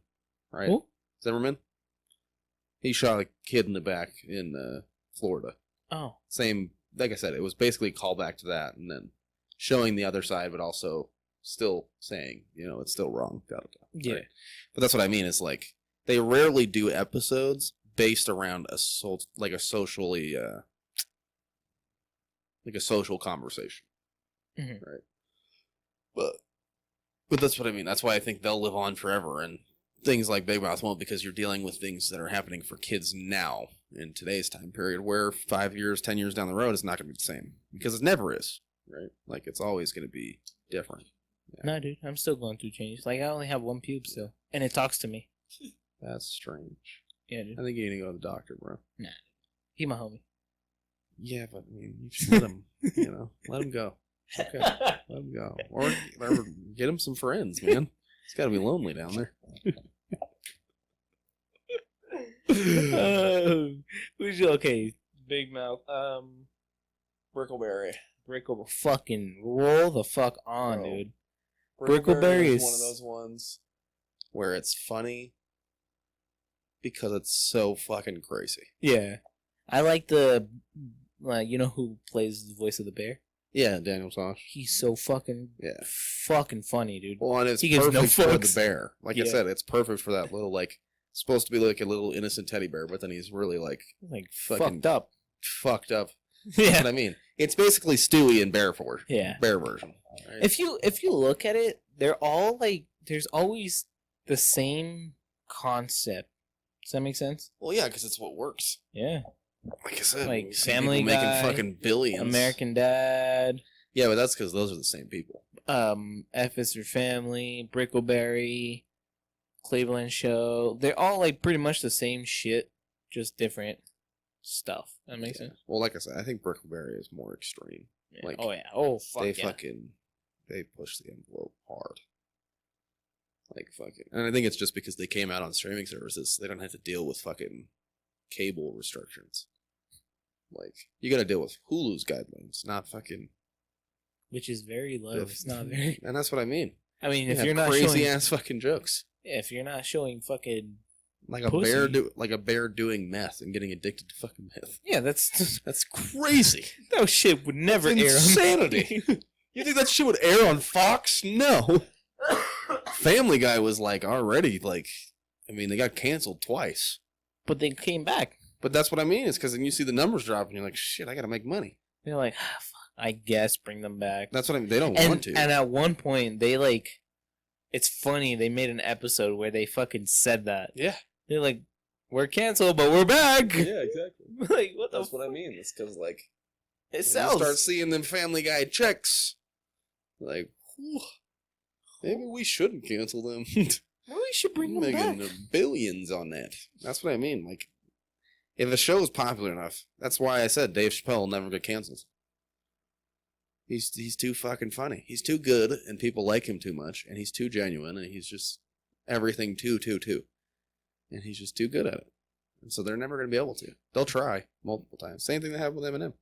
right? Who? Zimmerman. He shot a kid in the back in Florida. Oh. Same, like I said, it was basically a callback to that, and then showing the other side, but also still saying, it's still wrong. Yeah. Right? But that's what I mean. Is like they rarely do episodes based around a socially like a social conversation, Mhm. right? But that's what I mean. That's why I think they'll live on forever, and things like Big Mouth won't, because you're dealing with things that are happening for kids now in today's time period, where 5 years, 10 years down the road, it's not going to be the same, because it never is, right? Like it's always going to be different. No, dude. I'm still going through changes. Like, I only have one pube still. And it talks to me. That's strange. Yeah, dude. I think you need to go to the doctor, bro. He my homie. Yeah, but I mean, you should let him, let him go. Okay, let him go. Or get him some friends, man. It's got to be lonely down there. Okay, Big Mouth. Brickleberry. Brickle, fucking roll the fuck on, Bro. dude. Brickleberry Brickleberry is is one of those ones where it's funny because it's so fucking crazy. Yeah, I like the, you know who plays the voice of the bear? Yeah, Daniel Tosh. He's so fucking fucking funny, dude. Well, and it's He gives no perfect for the fucks. bear. Like I Yeah. said, it's perfect for that little, like, supposed to be like a little innocent teddy bear, but then he's really like fucking fucked up. fucked up. That's Yeah. what I mean. It's basically Stewie in bear Yeah. bear version. Right? If you look at it, they're all like there's always the same concept. Does that make sense? Well, yeah, because it's what works. Yeah. Like I said, Like we see Family people Guy, making fucking billions. American Dad, Yeah, but that's because those are the same people. F is for Family, Brickleberry, Cleveland Show. They're all like pretty much the same shit, just different stuff. That makes sense. Well, like I said, I think Brickleberry is more extreme. Yeah. Like, oh yeah. Oh fuck they yeah. they push the envelope hard. Like fucking, and I think it's just because they came out on streaming services, they don't have to deal with fucking cable restrictions. Like, you got to deal with Hulu's guidelines, not fucking. Which is very low. It's not very. And that's what I mean. I mean, You if have you're not crazy showing, ass fucking jokes, if you're not showing fucking, like a Pussy. bear doing meth and getting addicted to fucking meth. yeah, that's That's crazy. that shit would never That's air. on- insanity. You think that shit would air on Fox? No. Family Guy was like already like, I mean, they got canceled twice. But they came back. But that's what I mean. Is because then you see the numbers drop and you're like, shit, I gotta make money. They're like, ah, fuck, I guess bring them back. That's what I mean. They don't want to. And at one point, they like, it's funny. They made an episode where they fucking said that. Yeah. They're like, we're canceled, but we're back. Yeah, exactly. like, what the? That's what I mean. It's because like It you sells. start seeing them Family Guy checks. Like, whew, maybe we shouldn't cancel them. Maybe we should bring them Making back. billions on that. That's what I mean. Like, if a show is popular enough, that's why I said Dave Chappelle will never get canceled. He's too fucking funny. He's too good, and people like him too much, and he's too genuine, and he's just everything too. And he's just too good at it. And so they're never going to be able to. They'll try multiple times. Same thing that happened with Eminem.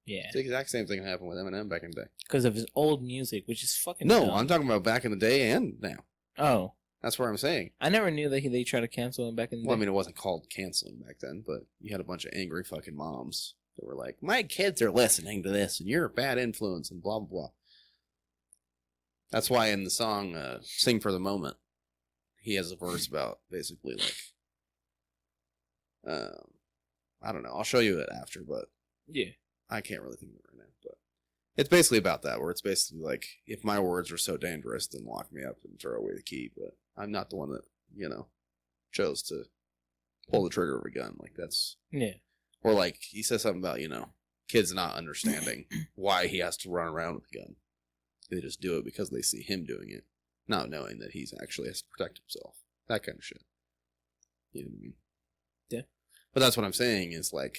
Yeah, It's the exact same thing that happened with Eminem back in the day. because of his old music, which is fucking. No, dumb. I'm talking about back in the day and now. Oh, That's what I'm saying. I never knew that they tried to cancel him back in the Well, I day. mean, it wasn't called canceling back then, but you had a bunch of angry fucking moms that were like, my kids are listening to this, and you're a bad influence, and blah, blah, blah. That's why in the song Sing for the Moment, he has a verse about basically like, I don't know, I'll show you it after, but Yeah, I can't really think of it right now. But it's basically about that, where it's basically like, if my words are so dangerous, then lock me up and throw away the key, but I'm not the one that, chose to pull the trigger of a gun. Like, that's... yeah. Or like, he says something about, kids not understanding why he has to run around with a gun. They just do it because they see him doing it, not knowing that he's actually has to protect himself. That kind of shit. You know what I mean? Yeah. But that's what I'm saying is, like,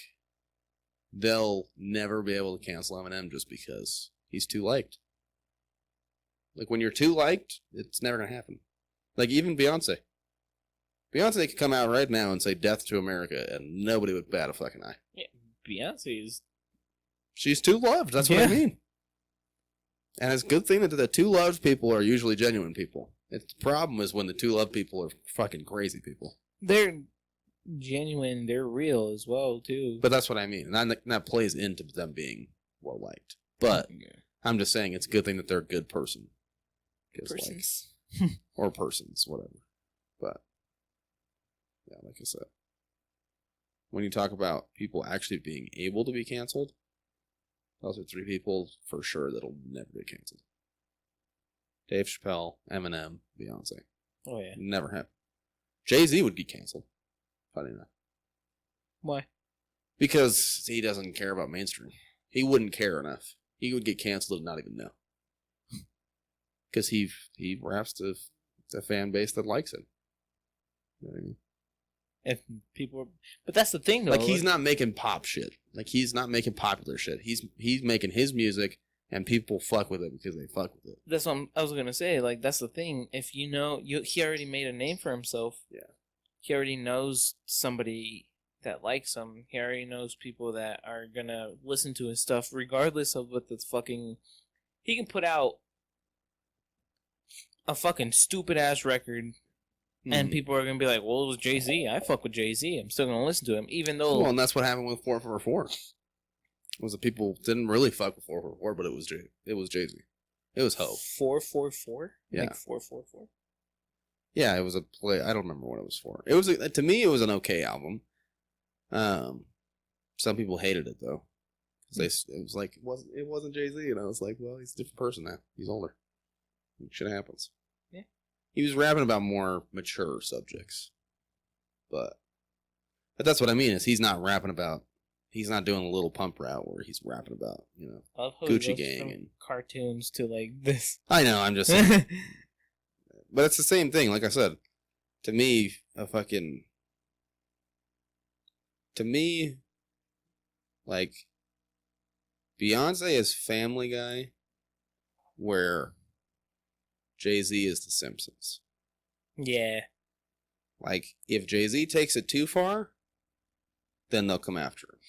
they'll never be able to cancel Eminem just because he's too liked. Like, when you're too liked, it's never going to happen. Like, even Beyonce. Beyonce could come out right now and say death to America, and nobody would bat a fucking eye. Yeah, Beyonce is. She's too loved. That's what I Yeah. mean. And it's a good thing that the too loved people are usually genuine people. The problem is when the too loved people are fucking crazy people. They're genuine. They're real as well too. But that's what I mean. And that plays into them being well liked. But I'm just saying it's a good thing that they're a good person. 'Cause, persons. or persons, whatever. But, yeah, like I said. When you talk about people actually being able to be canceled, those are three people for sure that'll never get canceled. Dave Chappelle, Eminem, Beyonce. Oh yeah. Never happen. Jay-Z would get canceled. Funny enough. Why? Because he doesn't care about mainstream. He wouldn't care enough. He would get canceled and not even know. Because he raps to a fan base that likes it. You know what I mean? If people, but that's the thing though. Like, he's not making pop shit. Like, he's not making popular shit. He's making his music, and people fuck with it because they fuck with it. That's what I was gonna say. Like, that's the thing. If he already made a name for himself. Yeah. He already knows somebody that likes him. He already knows people that are gonna listen to his stuff, regardless of what the fucking. He can put out a fucking stupid ass record, and people are gonna be like, "Well, it was Jay-Z. I fuck with Jay-Z. I'm still gonna listen to him, even though." Well, and that's what happened with 444. Was that people didn't really fuck with 444, but it was Jay-Z. It was Ho. 444. Yeah. Like 444. Yeah, it was a play. I don't remember what it was for. It was to me, it was an okay album. Some people hated it though. It was like it wasn't Jay-Z, and I was like, well, he's a different person now. He's older. Shit happens. Yeah. He was rapping about more mature subjects, but that's what I mean. Is he's not rapping about. He's not doing a little pump route where he's rapping about I love how he Gucci goes Gang from and cartoons to like this. I know. I'm just. Saying. But it's the same thing. Like I said, to me, like, Beyonce is Family Guy, where Jay-Z is The Simpsons. Yeah. Like, if Jay-Z takes it too far, then they'll come after him.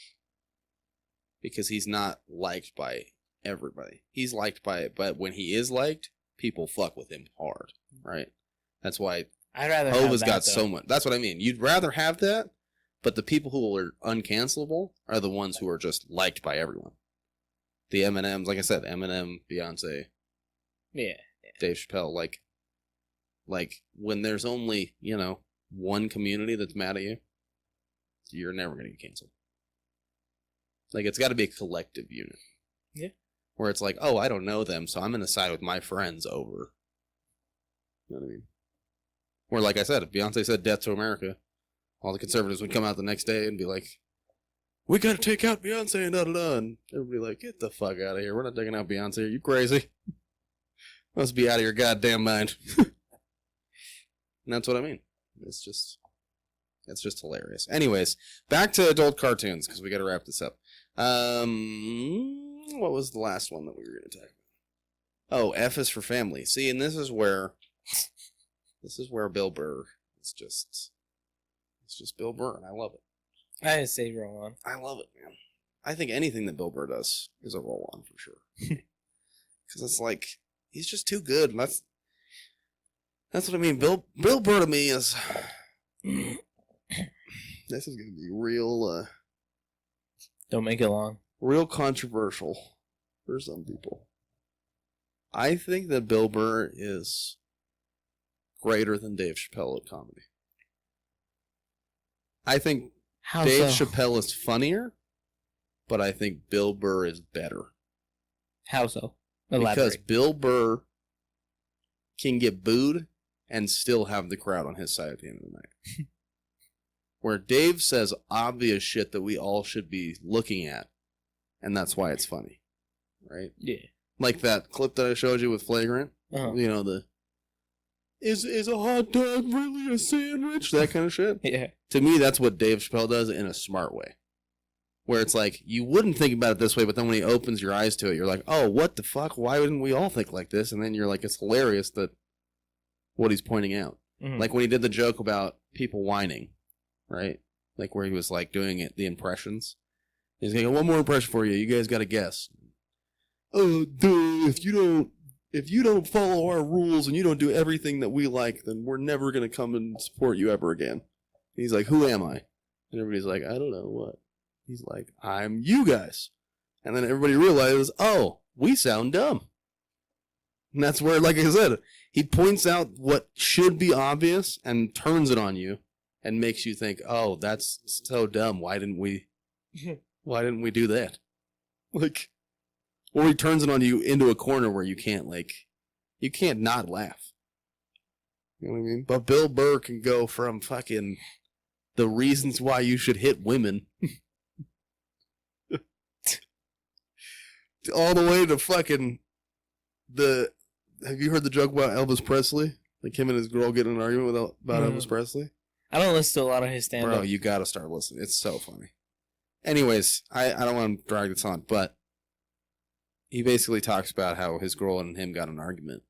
Because he's not liked by everybody. He's liked by it, but when he is liked, people fuck with him hard, right? That's why I'd rather Hov have has that, got though. so much. That's what I mean. You'd rather have that, but the people who are uncancelable are the ones who are just liked by everyone. The Eminems, like I said, Eminem, Beyonce, Yeah. Dave Chappelle, like when there's only, one community that's mad at you, you're never going to get canceled. Like, it's got to be a collective unit. Yeah. Where it's like, oh, I don't know them, so I'm going to side with my friends over. You know what I mean? Where, like I said, if Beyonce said death to America, all the conservatives would come out the next day and be like, we got to take out Beyonce and da-da-da. And everybody like, get the fuck out of here. We're not taking out Beyonce. Are you crazy? Must be out of your goddamn mind. And that's what I mean. It's just hilarious. Anyways, back to adult cartoons, because we got to wrap this up. What was the last one that we were going to talk about? Oh, F is for Family. See, and this is where Bill Burr is just, it's just Bill Burr, and I love it. I say roll on. I love it, man. I think anything that Bill Burr does is a roll on for sure. Because it's like, he's just too good. And that's what I mean. Bill Burr to me is. This is going to be real. Don't make it long. Real controversial for some people. I think that Bill Burr is greater than Dave Chappelle at comedy. I think How Dave so? Chappelle is funnier, but I think Bill Burr is better. How so? Because Elaborate. Bill Burr can get booed and still have the crowd on his side at the end of the night. Where Dave says obvious shit that we all should be looking at, and that's why it's funny. Right? Yeah. Like that clip that I showed you with Flagrant. Uh-huh. You know, is a hot dog really a sandwich? That kind of shit. Yeah. To me, that's what Dave Chappelle does in a smart way. Where it's like, you wouldn't think about it this way, but then when he opens your eyes to it, you're like, oh, what the fuck? Why wouldn't we all think like this? And then you're like, it's hilarious that what he's pointing out. Mhm. Like when he did the joke about people whining, right? Like where he was like doing it, the impressions. He's going, one more impression for you. You guys got to guess. Oh, dude, if you don't follow our rules and you don't do everything that we like, then we're never going to come and support you ever again. And he's like, who am I? And everybody's like, I don't know what. He's like, I'm you guys. And then everybody realizes, oh, we sound dumb. And that's where, like I said, he points out what should be obvious and turns it on you and makes you think, oh, that's so dumb. Why didn't we do that? Like, or he turns it on you into a corner where you can't not laugh. You know what I mean? But Bill Burr can go from fucking the reasons why you should hit women all the way to fucking have you heard the joke about Elvis Presley? Like him and his girl getting in an argument about Elvis Presley? I don't listen to a lot of his stand-up. Bro, you gotta start listening. It's so funny. Anyways, I don't want to drag this on, but he basically talks about how his girl and him got in an argument.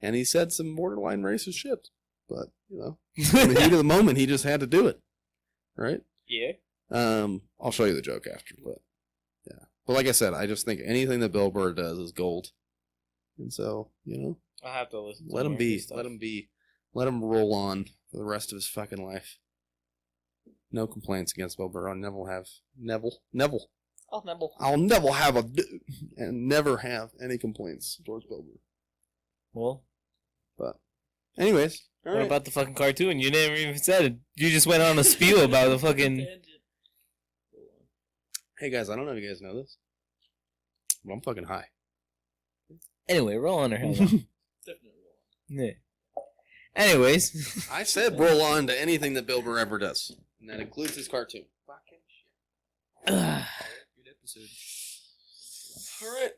And he said some borderline racist shit. But, in the heat of the moment, he just had to do it. Right? Yeah. I'll show you the joke after, but yeah. But like I said, I just think anything that Bill Burr does is gold. And so, I'll have to listen to let him more of be. his stuff. Let him roll on for the rest of his fucking life. No complaints against Bill Burr. I'll never have and never have any complaints towards Bill Burr. Well, But anyways, All What right. about the fucking cartoon? You never even said it. You just went on a spiel about the fucking. Tangent. Roll on. Hey guys, I don't know if you guys know this, but I'm fucking high. Anyway, roll on or hell no. Definitely roll on. Yeah. Anyways. I said roll on to anything that Bill Burr ever does, and that includes his cartoon. Fucking shit. Good episode. All right.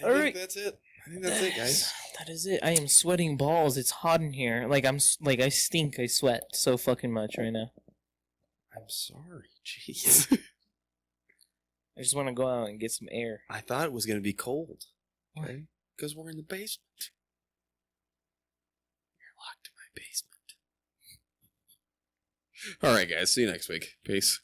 All right. That's it. I think that's it, guys. That is it. I am sweating balls. It's hot in here. Like like I stink. I sweat so fucking much right now. I'm sorry. Jeez. I just want to go out and get some air. I thought it was gonna be cold. Why? Okay. Because we're in the basement. You're locked in my basement. All right, guys. See you next week. Peace.